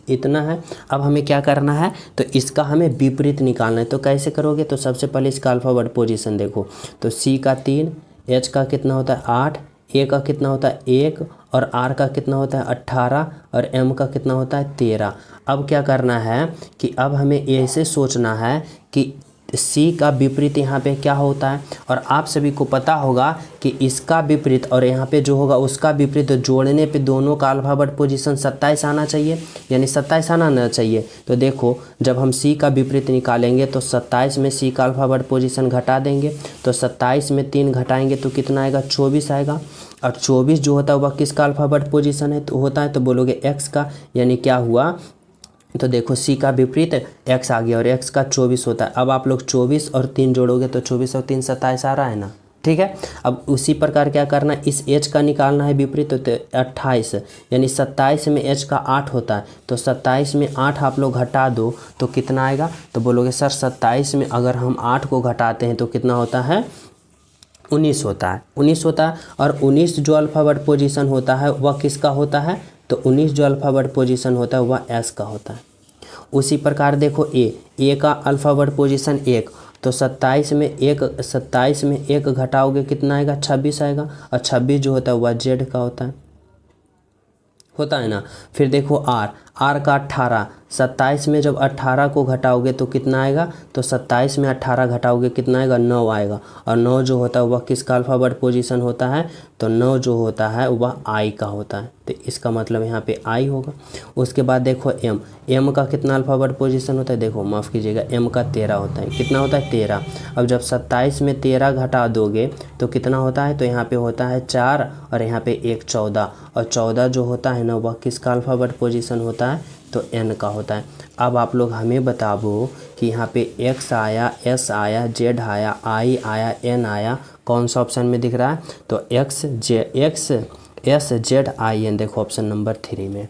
इतना है। अब हमें क्या करना है, तो इसका हमें विपरीत निकालना है। तो कैसे करोगे, तो सबसे पहले इसका अल्फ़ाबेट पोजीशन देखो, तो C का 3, H का कितना होता है 8, A का कितना होता है 1 और R का कितना होता है 18 और M का कितना होता है 13। अब क्या करना है कि अब हमें ऐसे सोचना है कि सी का विपरीत यहाँ पे क्या होता है, और आप सभी को पता होगा कि इसका विपरीत और यहाँ पे जो होगा उसका विपरीत जोड़ने पे दोनों का अल्फ़ाबेट पोजीशन 27 आना चाहिए, यानी 27 आना चाहिए। तो देखो जब हम सी का विपरीत निकालेंगे तो 27 में सी का अल्फ़ाबेट पोजीशन घटा देंगे, तो 27 में 3 घटाएंगे तो कितना आएगा 24 आएगा। और 24 जो होता है वह किसका अल्फ़ाबेट पोजीशन है, तो होता है, तो बोलोगे एक्स का। यानी क्या हुआ, तो देखो सी का विपरीत एक्स आ गया और एक्स का 24 होता है। अब आप लोग 24 और 3 जोड़ोगे तो 24 और 3 27 आ रहा है ना, ठीक है। अब उसी प्रकार क्या करना है, इस एच का निकालना है विपरीत, तो 28, यानी 27 में एच का 8 होता है, तो 27 में 8 आप लोग घटा दो तो कितना आएगा, तो बोलोगे सर 27 में अगर हम 8 को घटाते हैं तो कितना होता है 19 होता है, 19 होता है। और 19 जो अल्फ़ाबेट पोजीशन होता है वह किसका होता है, तो 19 जो अल्फ़ाबेट पोजीशन होता है वह एस का होता है। उसी प्रकार देखो ए का अल्फ़ाबेट पोजीशन 1, तो 27 में 1 घटाओगे कितना आएगा 26 आएगा, और 26 जो होता है वह जेड का होता है ना। फिर देखो आर का 18, 27 में जब 18 को घटाओगे तो कितना आएगा, तो 27 में 18 घटाओगे कितना आएगा 9 आएगा, और 9 जो होता है वह किसका अल्फ़ाबेट पोजीशन होता है, तो 9 जो होता है वह आई का होता है, तो इसका मतलब यहाँ पे आई होगा। उसके बाद देखो एम का कितना अल्फ़ाबेट पोजीशन होता है, देखो माफ़ कीजिएगा एम का 13 होता है, कितना होता है 13। अब जब 27 में 13 घटा दोगे तो कितना होता है, तो यहाँ पे होता है 4 और यहाँ पे 1 14, और 14 जो होता है ना वह किसका अल्फ़ाबेट पोजीशन होता है, तो एन का होता है। अब आप लोग हमें बताओ कि यहाँ पे एक्स आया, एस आया, जेड आया, आई आया, एन आया, कौन सा ऑप्शन में दिख रहा है, तो X S Z I N, देखो ऑप्शन नंबर 3 में।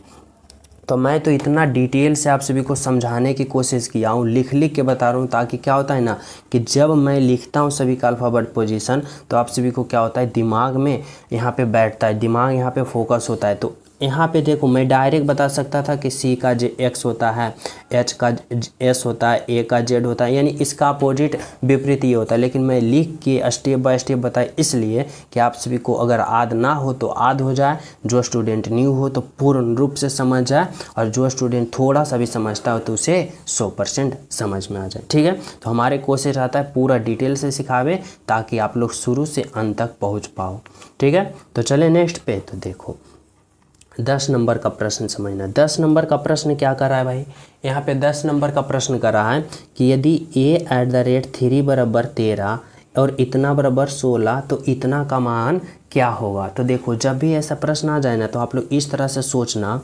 तो मैं तो इतना डिटेल से आप सभी को समझाने की कोशिश किया हूँ, लिख के बता रहा हूँ, ताकि क्या होता है ना कि जब मैं लिखता हूँ सभी का अल्फ़ाबेट पोजीशन तो आप सभी को क्या होता है दिमाग में यहाँ पे बैठता है, दिमाग यहाँ पे फोकस होता है। तो यहाँ पे देखो मैं डायरेक्ट बता सकता था कि सी का एक्स होता है, एच का एस होता है, ए का जेड होता है, यानी इसका अपोजिट विपरीत ये होता है। लेकिन मैं लिख के स्टेप बाय स्टेप बताए इसलिए कि आप सभी को अगर याद ना हो तो याद हो जाए, जो स्टूडेंट न्यू हो तो पूर्ण रूप से समझ जाए, और जो स्टूडेंट थोड़ा सा भी समझता हो तो उसे 100% समझ में आ जाए, ठीक है। तो हमारे कोशिश रहता है पूरा डिटेल से सिखावे ताकि आप लोग शुरू से अंत तक पहुँच पाओ, ठीक है। तो चले नेक्स्ट पे, तो देखो 10 नंबर का प्रश्न समझना। 10 नंबर का प्रश्न क्या कर रहा है भाई, यहाँ पे 10 नंबर का प्रश्न कर रहा है कि यदि a@3 बराबर 13 और इतना बराबर 16 तो इतना का मान क्या होगा। तो देखो जब भी ऐसा प्रश्न आ जाए ना तो आप लोग इस तरह से सोचना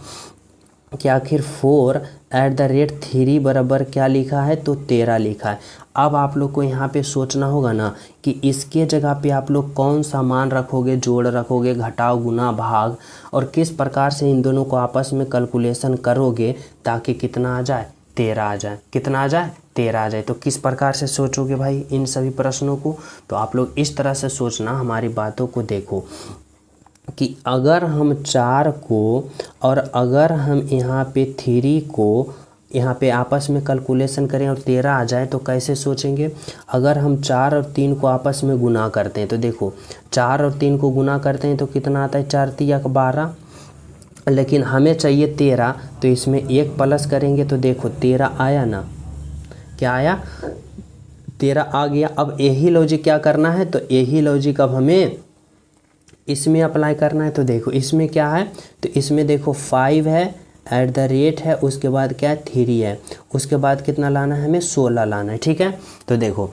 कि आखिर 4/3 बराबर क्या लिखा है, तो 13 लिखा है। अब आप लोग को यहाँ पे सोचना होगा ना कि इसके जगह पे आप लोग कौन सा मान रखोगे, जोड़ रखोगे, घटाव, गुना, भाग, और किस प्रकार से इन दोनों को आपस में कैलकुलेशन करोगे ताकि कितना आ जाए 13 आ जाए, कितना आ जाए 13 आ जाए। तो किस प्रकार से सोचोगे भाई इन सभी प्रश्नों को, तो आप लोग इस तरह से सोचना, हमारी बातों को देखो। कि अगर हम 4 को और अगर हम यहाँ पे 3 को यहाँ पे आपस में कैलकुलेशन करें और 13 आ जाए तो कैसे सोचेंगे। अगर हम 4 और 3 को आपस में गुना करते हैं तो देखो 4 और 3 को गुना करते हैं तो कितना आता है, 4 तिया 12, लेकिन हमें चाहिए 13, तो इसमें 1 प्लस करेंगे तो देखो 13 आया ना, क्या आया, 13 आ गया। अब यही लॉजिक क्या करना है, तो यही लॉजिक अब हमें इसमें अप्लाई करना है। तो देखो इसमें क्या है, तो इसमें देखो 5 है, एट द रेट है, उसके बाद क्या है 3 है, उसके बाद कितना लाना है, हमें 16 लाना है, ठीक है। तो देखो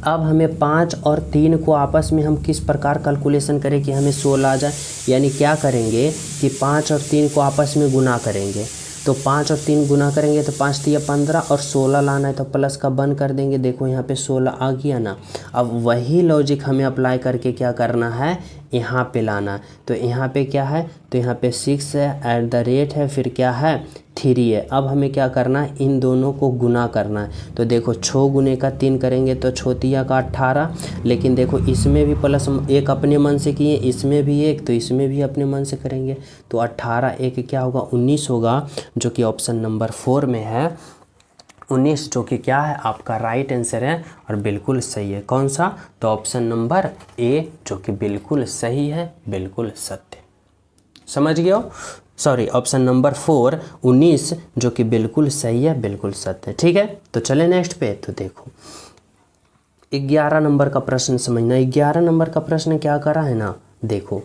अब हमें 5 और 3 को आपस में हम किस प्रकार कैलकुलेशन करें कि हमें 16 आ जाए, यानी क्या करेंगे कि 5 और 3 को आपस में गुना करेंगे। तो 5 और 3 गुना करेंगे तो 5 तिया 15 और 16 लाना है, तो प्लस का बंद कर देंगे, देखो यहाँ पे 16 आ गया ना। अब वही लॉजिक हमें अप्लाई करके क्या करना है, यहाँ पे लाना। तो यहाँ पे क्या है, तो यहाँ पे 6 है, एट द रेट है, फिर क्या है 3 है। अब हमें क्या करना है, इन दोनों को गुना करना है। तो देखो 6 गुने का 3 करेंगे तो 6 तिया का 18, लेकिन देखो इसमें भी प्लस 1 अपने मन से किए, इसमें भी 1, तो इसमें भी अपने मन से करेंगे। तो 18 1 क्या होगा, 19 होगा, जो कि ऑप्शन नंबर 4 में है 19, जो कि क्या है आपका राइट आंसर है और बिल्कुल सही है। कौन सा, तो ऑप्शन नंबर ए, जो कि बिल्कुल सही है, बिल्कुल सत्य। समझ गए हो, सॉरी ऑप्शन नंबर 4 19, जो कि बिल्कुल सही है, बिल्कुल सत्य, ठीक है। तो चले नेक्स्ट पे। तो देखो 11 नंबर का प्रश्न समझना। 11 नंबर का प्रश्न क्या करा है ना, देखो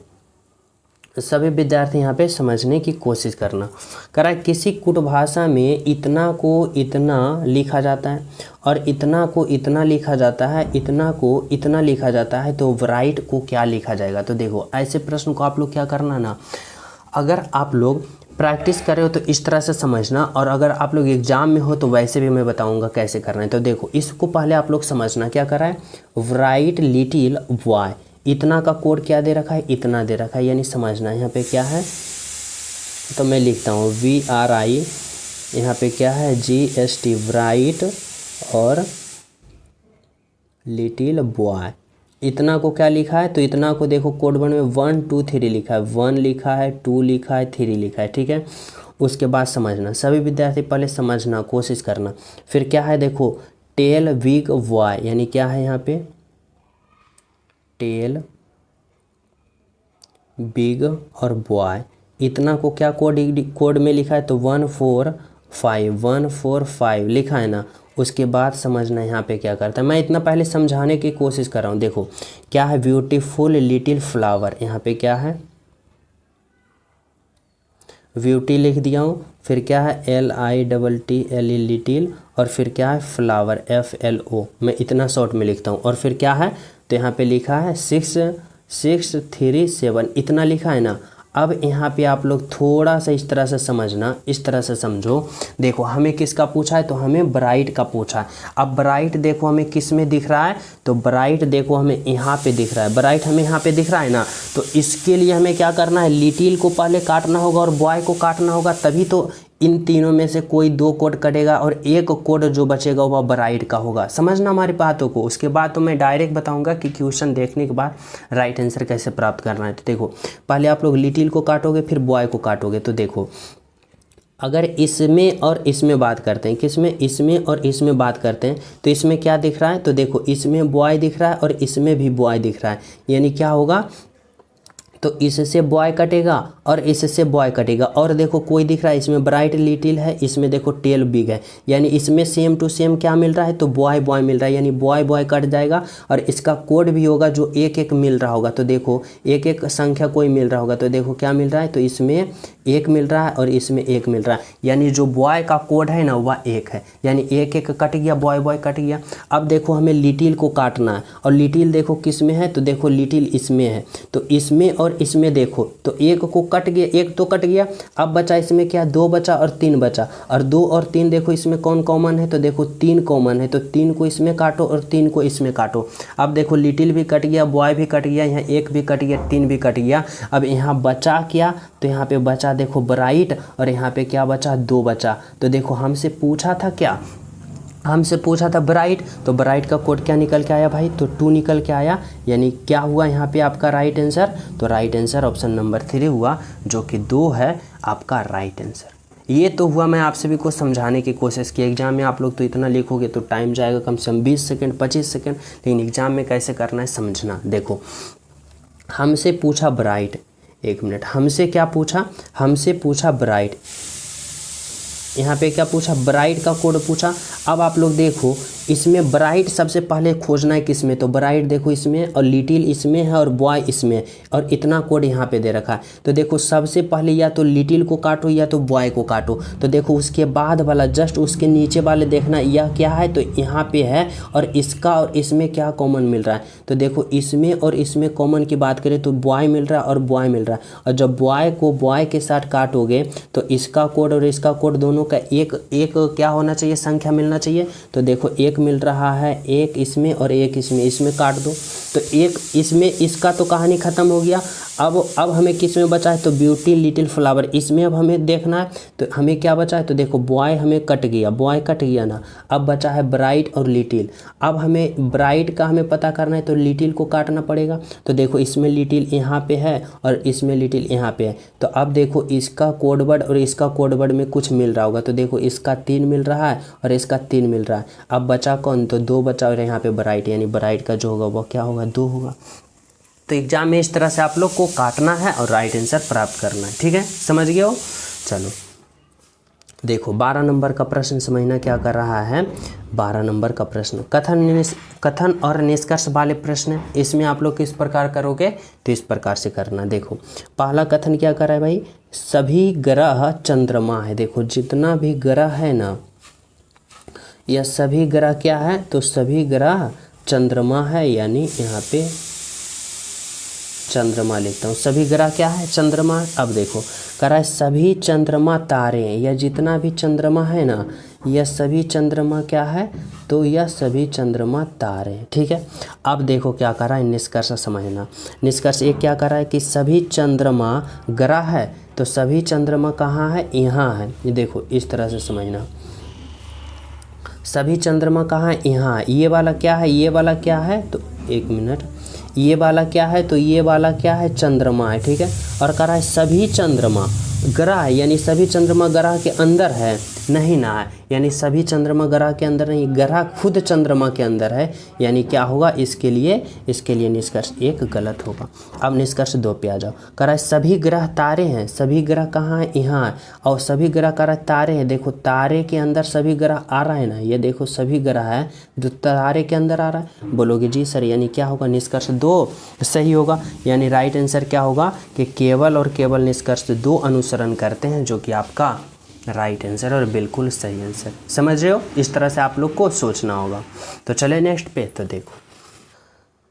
सभी विद्यार्थी यहाँ पे समझने की कोशिश करना। करा किसी कुट भाषा में इतना को इतना लिखा जाता है और इतना को इतना लिखा जाता है, इतना को इतना लिखा जाता है, तो राइट को क्या लिखा जाएगा। तो देखो ऐसे प्रश्न को आप लोग क्या करना ना, अगर आप लोग प्रैक्टिस कर रहे हो तो इस तरह से समझना, और अगर आप लोग एग्जाम में हो तो वैसे भी मैं बताऊंगा कैसे करना है। तो देखो इसको पहले आप लोग समझना, क्या कर रहा है, राइट लिटिल बॉय, इतना का कोड क्या दे रखा है, इतना दे रखा है, यानी समझना यहाँ पे क्या है। तो मैं लिखता हूँ VRI, यहाँ पे क्या है GST, राइट और लिटिल बॉय। इतना को क्या लिखा है, तो इतना को देखो कोड वन में 1 2 3 लिखा है, 1 लिखा है, 2 लिखा है, 3 लिखा है, ठीक है। उसके बाद समझना, सभी विद्यार्थी पहले समझना कोशिश करना। फिर क्या है देखो टेल बिग बॉय, यानी क्या है यहाँ पे टेल बिग और बॉय, इतना को क्या कोड में लिखा है, तो 1 4 5 लिखा है ना। उसके बाद समझना यहाँ पे क्या करता है, मैं इतना पहले समझाने की कोशिश कर रहा हूँ। देखो क्या है ब्यूटीफुल लिटिल फ्लावर, यहाँ पे क्या है ब्यूटी लिख दिया हूँ, फिर क्या है LITTLE लिटिल, और फिर क्या है फ्लावर FLO, मैं इतना शॉर्ट में लिखता हूँ। और फिर क्या है, तो यहाँ पे लिखा है 6 6 3 7, इतना लिखा है ना। अब यहाँ पे आप लोग थोड़ा सा इस तरह से समझना, इस तरह से समझो। देखो हमें किसका पूछा है, तो हमें ब्राइट का पूछा है। अब ब्राइट देखो हमें किस में दिख रहा है, तो ब्राइट देखो हमें यहाँ पे दिख रहा है, ब्राइट हमें यहाँ पे दिख रहा है ना। तो इसके लिए हमें क्या करना है, लिटिल को पहले काटना होगा और बॉय को काटना होगा, तभी तो इन तीनों में से कोई 2 कोड कटेगा और एक कोड जो बचेगा वह ब्राइट का होगा। समझना हमारी बातों को। उसके बाद तो मैं डायरेक्ट बताऊंगा कि क्वेश्चन देखने के बाद राइट आंसर कैसे प्राप्त करना है। तो देखो पहले आप लोग लिटिल को काटोगे, फिर बॉय को काटोगे। तो देखो अगर इसमें और इसमें बात करते हैं, किसमें, इसमें और इसमें बात करते हैं, तो इसमें क्या दिख रहा है, तो देखो इसमें बॉय दिख रहा है और इसमें भी बॉय दिख रहा है, यानी क्या होगा, तो इससे बॉय कटेगा और इससे बॉय कटेगा। और देखो कोई दिख रहा है, इसमें ब्राइट लिटिल है, इसमें देखो टेल बिग है, यानी इसमें सेम टू सेम क्या मिल रहा है, तो बॉय बॉय मिल रहा है, यानी बॉय बॉय कट जाएगा और इसका कोड भी होगा जो एक एक मिल रहा होगा। तो देखो एक एक संख्या कोई मिल रहा होगा, तो देखो क्या मिल रहा है, तो इसमें 1 मिल रहा है और इसमें 1 मिल रहा है, यानी जो बॉय का कोड है ना वह 1 है, यानी 1 1 कट गया, बॉय बॉय कट गया। अब देखो हमें लिटिल को काटना है, और लिटिल देखो किस में है, तो देखो लिटिल इसमें है, तो इसमें और इसमें देखो, तो 1 को कट गया, 1 तो कट गया, अब बचा इसमें क्या, 2 बचा और 3 बचा, और 2 और 3 देखो इसमें कौन कॉमन है, तो देखो 3 कॉमन है, तो 3 को इसमें काटो और 3 को इसमें काटो। अब देखो लिटिल भी कट गया, बॉय भी कट गया, यहाँ 1 भी कट गया, 3 भी कट गया। अब यहाँ बचा क्या, तो यहाँ पे बचा देखो ब्राइट, और यहाँ पे क्या बचा, 2 बचा। तो देखो हमसे पूछा था क्या, हमसे पूछा था ब्राइट, तो ब्राइट का कोड क्या निकल के आया भाई, तो 2 निकल के आया। यानी क्या हुआ यहाँ पे आपका राइट आंसर, तो राइट आंसर ऑप्शन नंबर 3 हुआ, जो कि 2 है आपका राइट आंसर। ये तो हुआ मैं आप सभी को समझाने की कोशिश की। एग्जाम में आप लोग तो इतना लिखोगे तो टाइम जाएगा कम से कम 20 सेकंड 25 सेकंड, लेकिन एग्जाम में कैसे करना है समझना। देखो हमसे पूछा ब्राइट, 1 मिनट, हमसे क्या पूछा, हमसे पूछा ब्राइट, यहाँ पे क्या पूछा, ब्राइट का कोड पूछा। अब आप लोग देखो इसमें ब्राइट सबसे पहले खोजना है किसमें, तो ब्राइट देखो इसमें, और लिटिल इसमें है, और बॉय इसमें, और इतना कोड यहाँ पे दे रखा है। तो देखो सबसे पहले या तो लिटिल को काटो या तो बॉय को काटो। तो देखो उसके बाद वाला जस्ट उसके नीचे वाले देखना यह क्या है, तो यहाँ पे है, और इसका और इसमें क्या कॉमन मिल रहा है। तो देखो इसमें और इसमें कॉमन की बात करें तो बॉय मिल रहा है और बॉय मिल रहा है, और जब बॉय को बॉय के साथ काटोगे तो इसका कोड और इसका कोड दोनों का एक एक क्या होना चाहिए, संख्या मिलना चाहिए। तो देखो एक मिल रहा है, एक इसमें और एक इसमें, इसमें काट दो तो एक इसमें, इसका तो कहानी ख़त्म हो गया। अब हमें किस में बचा है, तो ब्यूटी लिटिल फ्लावर, इसमें अब हमें देखना है। तो हमें क्या बचा है, तो देखो बॉय हमें कट गया, बॉय कट गया ना, अब बचा है ब्राइट और लिटिल। अब हमें ब्राइट का हमें पता करना है तो लिटिल को काटना पड़ेगा। तो देखो इसमें लिटिल यहाँ पे है और इसमें लिटिल यहाँ पे है। तो अब देखो इसका कोड वर्ड और इसका कोड वर्ड में कुछ मिल रहा होगा। तो देखो इसका 3 मिल रहा है और इसका 3 मिल रहा है। अब बचा कौन, तो 2 बचा, और यहाँ पे ब्राइट, यानी ब्राइट का जो होगा वो क्या होगा, 2 होगा। तो एग्जाम में इस तरह से आप लोग को काटना है और राइट आंसर प्राप्त करना है। ठीक है, समझ गए हो। चलो देखो 12 नंबर का प्रश्न समझना क्या कर रहा है। 12 नंबर का प्रश्न कथन और निष्कर्ष वाले प्रश्न है। इसमें आप लोग किस प्रकार करोगे, तो इस प्रकार से करना। देखो पहला कथन क्या कर रहा है भाई, सभी ग्रह चंद्रमा है। देखो जितना भी ग्रह है ना, यह सभी ग्रह क्या है, तो सभी ग्रह चंद्रमा है, यानी यहाँ पे चंद्रमा लिखता हूँ। सभी ग्रह क्या है, चंद्रमा। अब देखो कह रहा है सभी चंद्रमा तारे हैं, यह जितना भी चंद्रमा है ना, यह सभी चंद्रमा क्या है, तो यह सभी चंद्रमा तारे हैं। ठीक है, अब देखो क्या कर रहा है, निष्कर्ष समझना। निष्कर्ष एक क्या कर रहा है कि सभी चंद्रमा ग्रह है, तो सभी चंद्रमा कहाँ है, यहाँ है। ये देखो इस तरह से समझना, सभी चंद्रमा कहाँ है, यहाँ है। ये वाला क्या है, ये वाला क्या है, तो 1 मिनट, ये वाला क्या है, तो ये वाला क्या है, चंद्रमा है। ठीक है, और कह रहा है सभी चंद्रमा ग्रह, यानी सभी चंद्रमा ग्रह के अंदर है, नहीं ना है, यानी सभी चंद्रमा ग्रह के अंदर नहीं, ग्रह खुद चंद्रमा के अंदर है, यानी क्या होगा, इसके लिए निष्कर्ष 1 गलत होगा। अब निष्कर्ष 2 पे आ जाओ। कह रहा है सभी ग्रह तारे हैं, सभी ग्रह कहाँ है, यहाँ है, और सभी ग्रह कह रहा है तारे हैं। देखो तारे के अंदर सभी ग्रह आ रहा है ना, ये देखो सभी ग्रह है जो तारे के अंदर आ रहा है। बोलोगे जी सर, यानी क्या होगा, निष्कर्ष 2 सही होगा। यानी राइट आंसर क्या होगा कि केवल और केवल निष्कर्ष 2 अनुसरण करते हैं, जो कि आपका राइट आंसर और बिल्कुल सही आंसर। समझ रहे हो, इस तरह से आप लोग को सोचना होगा। तो चले नेक्स्ट पे। तो देखो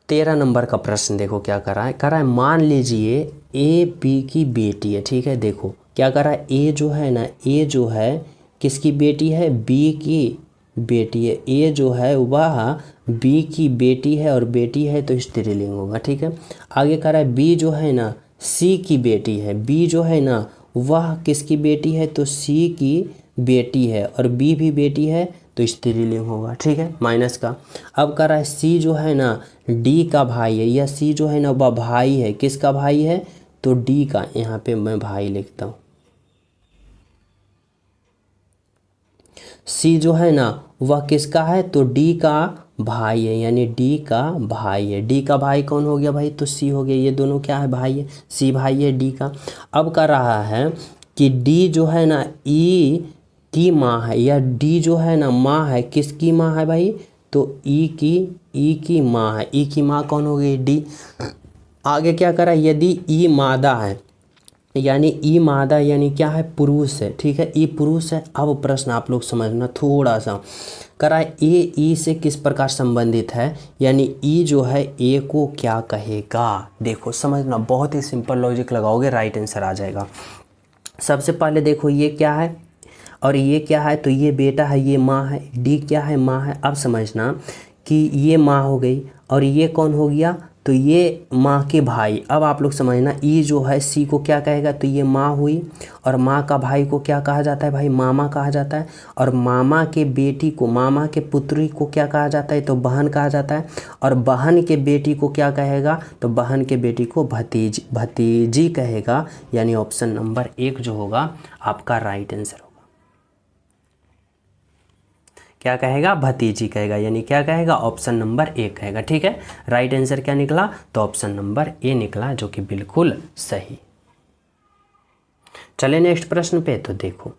13 नंबर का प्रश्न देखो क्या कर रहा है। कह रहा है मान लीजिए ए बी की बेटी है। ठीक है, देखो क्या कर रहा है, ए जो है ना, ए जो है किसकी बेटी है, बी की बेटी है। ए जो है वह बी की बेटी है, और बेटी है तो स्त्रीलिंग होगा। ठीक है, आगे कह रहा है बी जो है ना सी की बेटी है। बी जो है ना वह किसकी बेटी है, तो सी की बेटी है, और बी भी बेटी है तो स्त्रीलिंग होगा। ठीक है, माइनस का। अब कह रहा है सी जो है ना डी का भाई है, या सी जो है ना वह भाई है, किसका भाई है, तो डी का। यहाँ पे मैं भाई लिखता हूँ। सी जो है ना वह किसका है, तो डी का भाई है, यानी डी का भाई है। डी का भाई कौन हो गया भाई, तो सी हो गया। ये दोनों क्या है, भाई है, सी भाई है डी का। अब कह रहा है कि डी जो है ना ई की माँ है, या डी जो है ना माँ है, किसकी माँ है भाई, तो ई की माँ है। ई की माँ कौन हो गई, डी। आगे क्या करा, यदि ई मादा है, यानी ई मादा यानी क्या है, पुरुष है। ठीक है, ई पुरुष है। अब प्रश्न आप लोग समझना थोड़ा सा। करा ए ई से किस प्रकार संबंधित है, यानी ई जो है ए को क्या कहेगा। देखो समझना, बहुत ही सिंपल लॉजिक लगाओगे राइट आंसर आ जाएगा। सबसे पहले देखो ये क्या है और ये क्या है, तो ये बेटा है, ये माँ है, डी क्या है, माँ है। अब समझना कि ये माँ हो गई और ये कौन हो गया, तो ये माँ के भाई। अब आप लोग समझना, ई जो है सी को क्या कहेगा, तो ये माँ हुई, और माँ का भाई को क्या कहा जाता है भाई, मामा कहा जाता है। और मामा के बेटी को, मामा के पुत्री को क्या कहा जाता है, तो बहन कहा जाता है। और बहन के बेटी को क्या कहेगा, तो बहन के बेटी को भतीजी कहेगा। यानी ऑप्शन नंबर 1 जो होगा आपका राइट आंसर होगा। क्या कहेगा, भतीजी कहेगा, यानी क्या कहेगा, ऑप्शन नंबर 1 कहेगा। ठीक है, राइट आंसर क्या निकला, तो ऑप्शन नंबर ए निकला, जो कि बिल्कुल सही। चले नेक्स्ट प्रश्न पे, तो देखो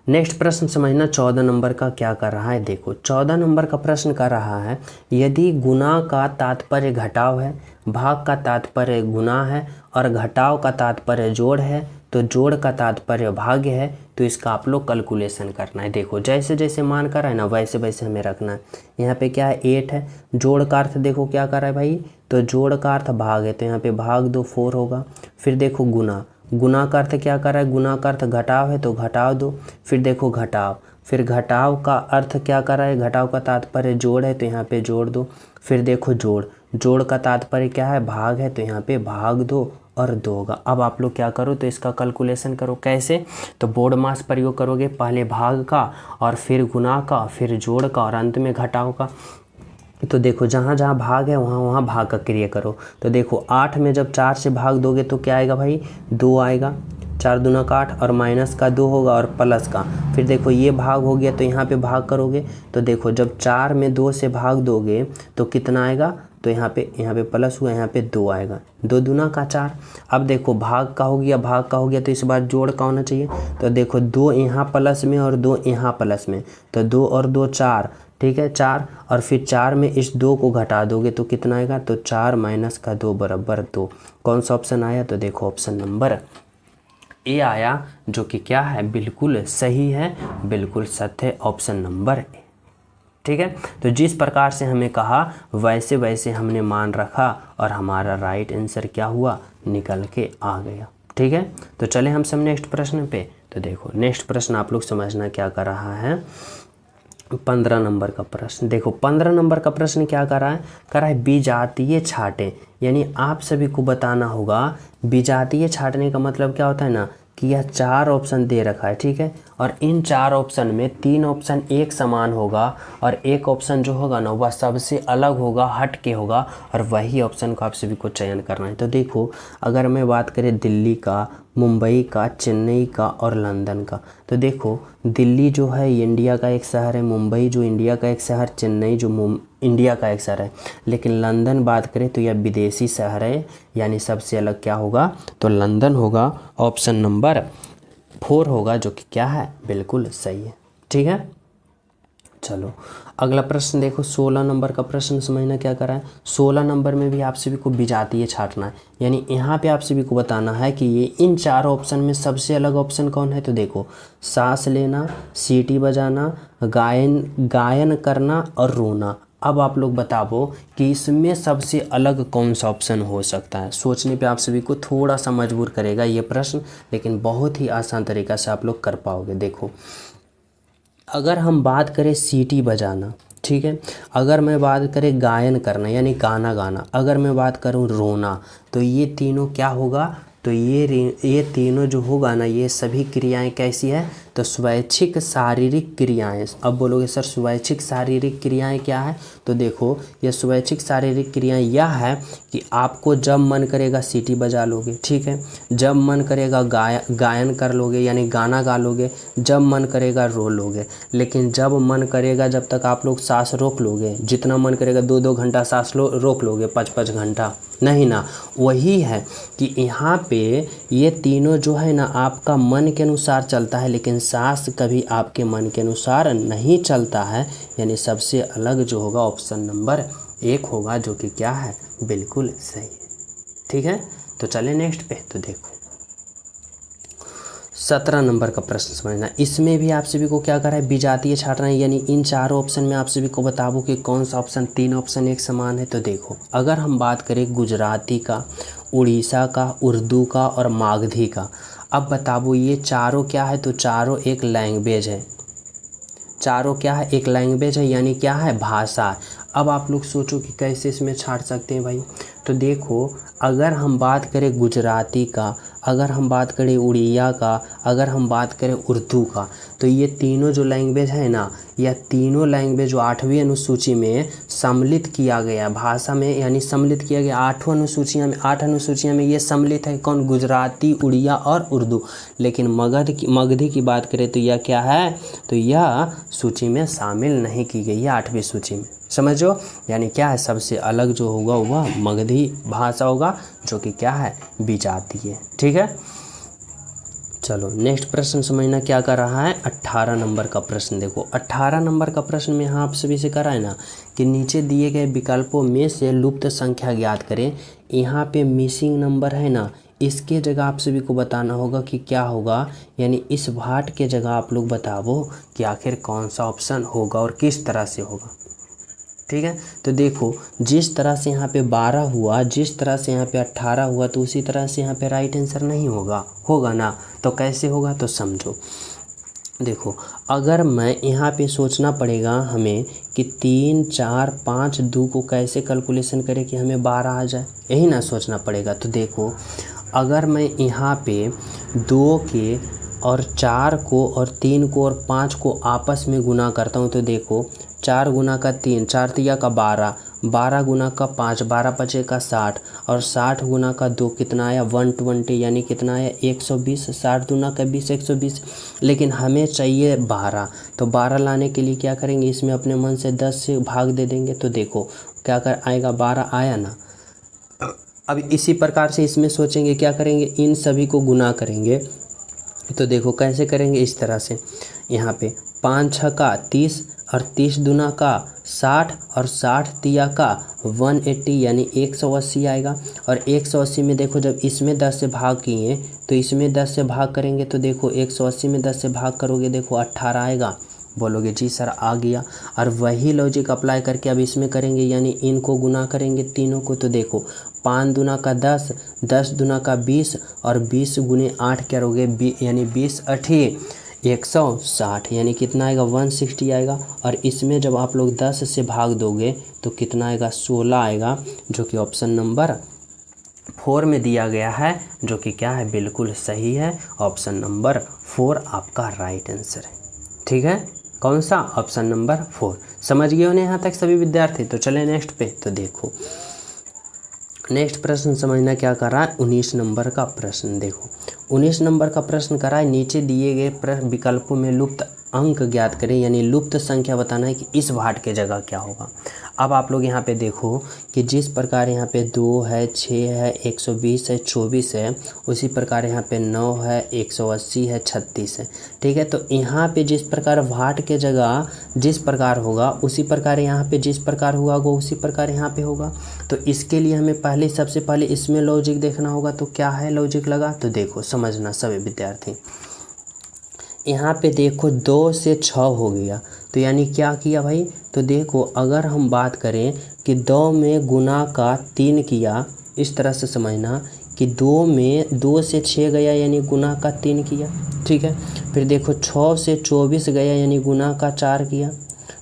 नेक्स्ट प्रश्न समझना 14 नंबर का क्या कर रहा है। देखो 14 नंबर का प्रश्न कर रहा है, यदि गुना का तात्पर्य घटाव है, भाग का तात्पर्य गुना है और घटाव का तात्पर्य जोड़ है, तो जोड़ का तात्पर्य भाग्य है, तो इसका आप लोग कैलकुलेशन करना है। देखो जैसे जैसे मान कर है ना, वैसे वैसे हमें रखना है। यहाँ पे क्या है, 8 है। जोड़ का अर्थ देखो क्या कर रहा है भाई, तो जोड़ का अर्थ भाग है, तो यहाँ पे भाग 2 4 होगा। फिर देखो गुना का अर्थ क्या कर रहा है, गुना का अर्थ घटाव है, तो घटाव 2। फिर देखो घटाव, फिर घटाव का अर्थ क्या कर रहा है, घटाव का तात्पर्य जोड़ है, तो यहाँ पे जोड़ 2। फिर देखो जोड़ का तात्पर्य क्या है, भाग है, तो यहाँ पे भाग 2 और 2 होगा। अब आप लोग क्या करो, तो इसका कैलकुलेशन करो। कैसे, तो बोर्ड मास प्रयोग करोगे, पहले भाग का और फिर गुना का, फिर जोड़ का और अंत में घटाव का। तो देखो जहाँ जहाँ भाग है वहाँ वहाँ भाग का क्रिया करो। तो देखो 8 में जब 4 से भाग दोगे तो क्या आएगा भाई, 2 आएगा। 4 दूना का 8 और माइनस का 2 होगा और प्लस का। फिर देखो ये भाग हो गया, तो यहाँ पे भाग करोगे, तो देखो जब 4 में 2 से भाग दोगे तो कितना आएगा, तो यहाँ पे प्लस हुआ, यहाँ पे 2 आएगा। 2 दूना का 4। अब देखो भाग का हो गया, तो इस बार जोड़ का होना चाहिए। तो देखो 2 यहाँ प्लस में और 2 यहाँ प्लस में, तो 2 और 2 4, ठीक है 4। और फिर 4 में इस 2 को घटा दोगे तो कितना आएगा, तो 4 माइनस का 2 बराबर 2। कौन सा ऑप्शन आया, तो देखो ऑप्शन नंबर ए आया, जो कि क्या है, बिल्कुल सही है, बिल्कुल सत्य है, ऑप्शन नंबर ए। ठीक है, तो जिस प्रकार से हमें कहा वैसे वैसे हमने मान रखा और हमारा राइट आंसर क्या हुआ, निकल के आ गया। ठीक है, तो चले हम सब नेक्स्ट प्रश्न पे। तो देखो नेक्स्ट प्रश्न आप लोग समझना क्या कर रहा है, 15 नंबर का प्रश्न। देखो 15 नंबर का प्रश्न क्या कर रहा है विजातीय छाटें। यानी आप सभी को बताना होगा विजातीय छाटने का मतलब क्या होता है ना, कि यह 4 ऑप्शन दे रखा है, ठीक है, और इन 4 ऑप्शन में 3 ऑप्शन एक समान होगा और एक ऑप्शन जो होगा ना वह सबसे अलग होगा, हट के होगा, और वही ऑप्शन को आप सभी को चयन करना है। तो देखो अगर मैं बात करें दिल्ली का, मुंबई का, चेन्नई का और लंदन का, तो देखो दिल्ली जो है इंडिया का एक शहर है, मुंबई जो इंडिया का एक शहर, चेन्नई जो इंडिया का एक शहर है। लेकिन लंदन बात करें तो यह विदेशी शहर है, यानी सबसे अलग क्या होगा, तो लंदन होगा, ऑप्शन नंबर 4 होगा, जो कि क्या है, बिल्कुल सही है। ठीक है, चलो अगला प्रश्न देखो 16 नंबर का प्रश्न समझना क्या कर रहा है। 16 नंबर में भी आप सभी को विजातीय छाटना है, यानी यहाँ पे आप सभी को बताना है कि ये इन 4 ऑप्शन में सबसे अलग ऑप्शन कौन है। तो देखो सांस लेना, सीटी बजाना, गायन करना और रोना। अब आप लोग बताओ कि इसमें सबसे अलग कौन सा ऑप्शन हो सकता है। सोचने पे आप सभी को थोड़ा सा मजबूर करेगा ये प्रश्न, लेकिन बहुत ही आसान तरीक़ा से आप लोग कर पाओगे। देखो अगर हम बात करें सीटी बजाना, ठीक है, अगर मैं बात करें गायन करना यानी गाना गाना, अगर मैं बात करूं रोना, तो ये तीनों क्या होगा, तो ये तीनों जो होगा ना, ये सभी क्रियाएं कैसी है, तो स्वैच्छिक शारीरिक क्रियाएं। अब बोलोगे सर स्वैच्छिक शारीरिक क्रियाएं क्या है, तो देखो ये स्वैच्छिक शारीरिक क्रियाएं यह है कि आपको जब मन करेगा सीटी बजा लोगे, ठीक है, जब मन करेगा गायन कर लोगे यानी गाना गा लोगे, जब मन करेगा रो लोगे। लेकिन जब मन करेगा जब तक आप लोग सांस रोक लोगे, जितना मन करेगा 2-2 घंटा सांस रोक लोगे, 5-5 घंटा नहीं ना। वही है कि यहाँ पे ये तीनों जो है ना आपका मन के अनुसार चलता है, लेकिन सांस कभी आपके मन के अनुसार नहीं चलता है। यानी सबसे अलग जो होगा ऑप्शन नंबर 1 होगा, जो कि क्या है, बिल्कुल सही है। ठीक है, तो चले नेक्स्ट पे। तो देखो 17 नंबर का प्रश्न समझना, इसमें भी आप सभी को क्या करा है, विजातीय छाटना है। यानी इन 4 ऑप्शन में आप सभी को बताओ कि कौन सा ऑप्शन, 3 ऑप्शन एक समान है। तो देखो अगर हम बात करें गुजराती का, उड़ीसा का, उर्दू का और मागधी का, अब बताओ ये चारों क्या है, तो चारों एक लैंग्वेज है, चारों क्या है, एक लैंग्वेज है, यानी क्या है, भाषा है। अब आप लोग सोचो कि कैसे इसमें छाट सकते हैं भाई। तो देखो, अगर हम बात करें गुजराती का, अगर हम बात करें उड़िया का, अगर हम बात करें उर्दू का, तो ये तीनों जो लैंग्वेज है ना, या तीनों लैंग्वेज जो 8वीं अनुसूची में सम्मिलित किया गया भाषा में, यानी सम्मिलित किया गया 8 अनुसूचियाँ में ये सम्मिलित है। कौन? गुजराती, उड़िया और उर्दू। लेकिन मगधी की बात करें तो यह क्या है, तो यह सूची में शामिल नहीं की गई है 8वीं सूची में। समझो, यानी क्या है, सबसे अलग जो होगा वह मगधी भाषा होगा, जो कि क्या है, विजातीय है। ठीक है, चलो नेक्स्ट प्रश्न समझना क्या कर रहा है। 18 नंबर का प्रश्न देखो। 18 नंबर का प्रश्न में यहाँ आप सभी से करा है ना कि नीचे दिए गए विकल्पों में से लुप्त संख्या ज्ञात करें। यहाँ पे मिसिंग नंबर है ना, इसके जगह आप सभी को बताना होगा कि क्या होगा, यानी इस भाट के जगह आप लोग बताओ कि आखिर कौन सा ऑप्शन होगा और किस तरह से होगा। ठीक है, तो देखो, जिस तरह से यहाँ पे 12 हुआ, जिस तरह से यहाँ पे 18 हुआ, तो उसी तरह से यहाँ पे राइट आंसर नहीं होगा ना। तो कैसे होगा, तो समझो। देखो, अगर मैं यहाँ पे सोचना पड़ेगा हमें कि 3, 4, 5, 2 को कैसे कैलकुलेशन करें कि हमें 12 आ जाए, यही ना सोचना पड़ेगा। तो देखो, अगर मैं यहाँ पे 2 के और 4 को और 3 को और 5 को आपस में गुना करता हूँ, तो देखो 4 गुना का 3, 4 तिया का 12, 12 गुना का 5, 12 पचे का 60, और 60 गुना का 2 कितना आया, 120, यानी कितना आया, 120। 60 दूना का 20, 120। लेकिन हमें चाहिए 12, तो 12 लाने के लिए क्या करेंगे, इसमें अपने मन से 10 से भाग दे देंगे। तो देखो क्या कर आएगा, 12 आया ना। अब इसी प्रकार से इसमें सोचेंगे, क्या करेंगे, इन सभी को गुना करेंगे। तो देखो कैसे करेंगे, इस तरह से, यहाँ पे 5 6 का 30, और 30 दूना का 60, और 60 तिया का 180, यानी 180 आएगा। और 180 में देखो, जब इसमें 10 से भाग किए तो इसमें 10 से भाग करेंगे, तो देखो 180 में 10 से भाग करोगे, देखो 18 आएगा। बोलोगे जी सर आ गया। और वही लॉजिक अप्लाई करके अब इसमें करेंगे, यानी इनको गुना करेंगे तीनों को। तो देखो 5 दूना का 10, 10 दूना का 20, और 20 गुने 8 करोगे, यानी 20 8 160, यानी कितना आएगा, 160 आएगा। और इसमें जब आप लोग 10 से भाग दोगे तो कितना आएगा, 16 आएगा, जो कि ऑप्शन नंबर 4 में दिया गया है, जो कि क्या है, बिल्कुल सही है। ऑप्शन नंबर 4 आपका राइट आंसर है। ठीक है, कौन सा, ऑप्शन नंबर 4। समझ गए होने यहाँ तक सभी विद्यार्थी। तो चले नेक्स्ट पे। तो देखो नेक्स्ट प्रश्न समझना क्या कर रहा है, 19 नंबर का प्रश्न देखो। 19 नंबर का प्रश्न करा है, नीचे दिए गए विकल्पों में लुप्त अंक ज्ञात करें, यानी लुप्त संख्या बताना है कि इस भाट के जगह क्या होगा। अब आप लोग यहाँ पे देखो कि जिस प्रकार यहाँ पे 2 है, 6 है, 120 है, 24 है, उसी प्रकार यहाँ पे 9 है, 180 है, 36 है। ठीक है, तो यहाँ पे जिस प्रकार भाट के जगह जिस प्रकार होगा, उसी प्रकार यहाँ पे जिस प्रकार हुआ होगा उसी प्रकार यहाँ पे होगा। तो इसके लिए हमें सबसे पहले इसमें लॉजिक देखना होगा। तो क्या है लॉजिक लगा, तो देखो समझना सभी विद्यार्थी। यहाँ पे देखो 2 से 6 हो गया, तो यानी क्या किया भाई, तो देखो अगर हम बात करें कि 2 में गुना का 3 किया, इस तरह से समझना कि 2 में 2 से 6 गया, यानी गुना का 3 किया। ठीक है, फिर देखो 6 से 24 गया, यानी गुना का 4 किया।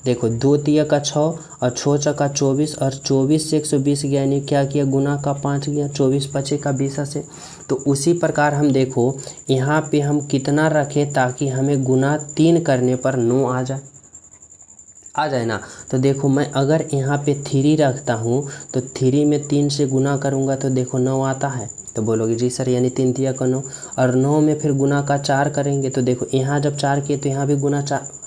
देखो 2 तिया का 6, और 6 चका 24, और 24 से 120 गया, यानी क्या किया, गुना का 5 गया, 24 पचे का 20 से। तो उसी प्रकार हम देखो यहाँ पे हम कितना रखें ताकि हमें गुना 3 करने पर 9 आ जाए ना। तो देखो मैं अगर यहाँ पे 3 रखता हूँ, तो 3 में 3 से गुना करूँगा, तो देखो 9 आता है। तो बोलोगे जी सर, यानी 3 तिया का 9, और 9 में फिर गुना का 4 करेंगे। तो देखो यहाँ जब 4 किए तो यहाँ भी गुना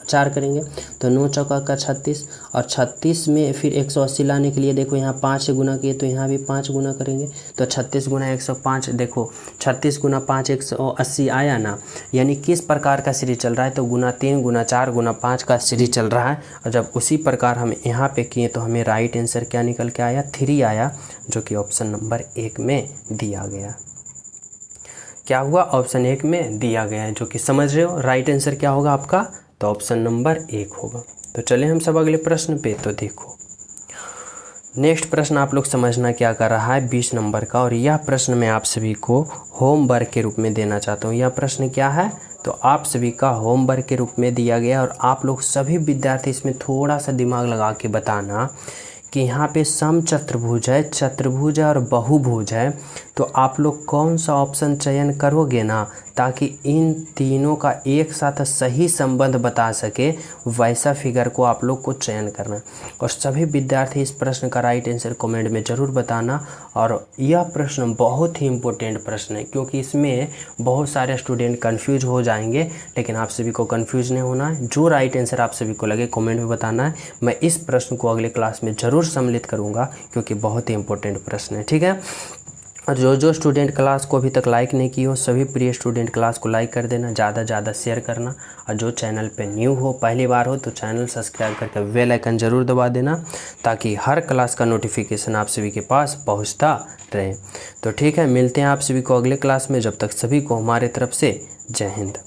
4 करेंगे, तो 9 चौका का 36, और 36 में फिर 180 लाने के लिए देखो यहाँ 5 से गुना किए, तो यहाँ भी 5 गुना करेंगे। तो 36 गुना 105, देखो 36 गुना 5 180 आया ना। यानी किस प्रकार का सीरीज चल रहा है, तो गुना 3 गुना 4 गुना 5 का सीरीज चल रहा है। और जब उसी प्रकार हम यहाँ पे किए तो हमें राइट आंसर क्या निकल के आया, 3 आया, जो कि ऑप्शन नंबर 1 में दिया गया। क्या हुआ, ऑप्शन 1 में दिया गया है, जो कि समझ रहे हो। राइट आंसर क्या होगा आपका, तो ऑप्शन नंबर 1 होगा। तो चले हम सब अगले प्रश्न पे। तो देखो नेक्स्ट प्रश्न आप लोग समझना क्या कर रहा है, 20 नंबर का। और यह प्रश्न मैं आप सभी को होमवर्क के रूप में देना चाहता हूँ। यह प्रश्न क्या है, तो आप सभी का होमवर्क के रूप में दिया गया और आप लोग सभी विद्यार्थी इसमें थोड़ा सा दिमाग लगा के बताना कि यहाँ पे समचतुर्भुज है, चतुर्भुज है और बहुभुज है, तो आप लोग कौन सा ऑप्शन चयन करोगे ना, ताकि इन तीनों का एक साथ सही संबंध बता सके, वैसा फिगर को आप लोग को चयन करना। और सभी विद्यार्थी इस प्रश्न का राइट आंसर कमेंट में ज़रूर बताना। और यह प्रश्न बहुत ही इम्पोर्टेंट प्रश्न है, क्योंकि इसमें बहुत सारे स्टूडेंट कन्फ्यूज हो जाएंगे, लेकिन आप सभी को कन्फ्यूज नहीं होना है। जो राइट आंसर आप सभी को लगे कमेंट में बताना है। मैं इस प्रश्न को अगले क्लास में ज़रूर सम्मिलित करूँगा, क्योंकि बहुत ही इंपॉर्टेंट प्रश्न है। ठीक है, और जो स्टूडेंट क्लास को अभी तक लाइक नहीं की हो, सभी प्रिय स्टूडेंट क्लास को लाइक कर देना, ज़्यादा ज़्यादा शेयर करना। और जो चैनल पे न्यू हो, पहली बार हो, तो चैनल सब्सक्राइब करके बेल आइकन ज़रूर दबा देना, ताकि हर क्लास का नोटिफिकेशन आप सभी के पास पहुंचता रहे। तो ठीक है, मिलते हैं आप सभी को अगले क्लास में। जब तक सभी को हमारे तरफ से जय हिंद।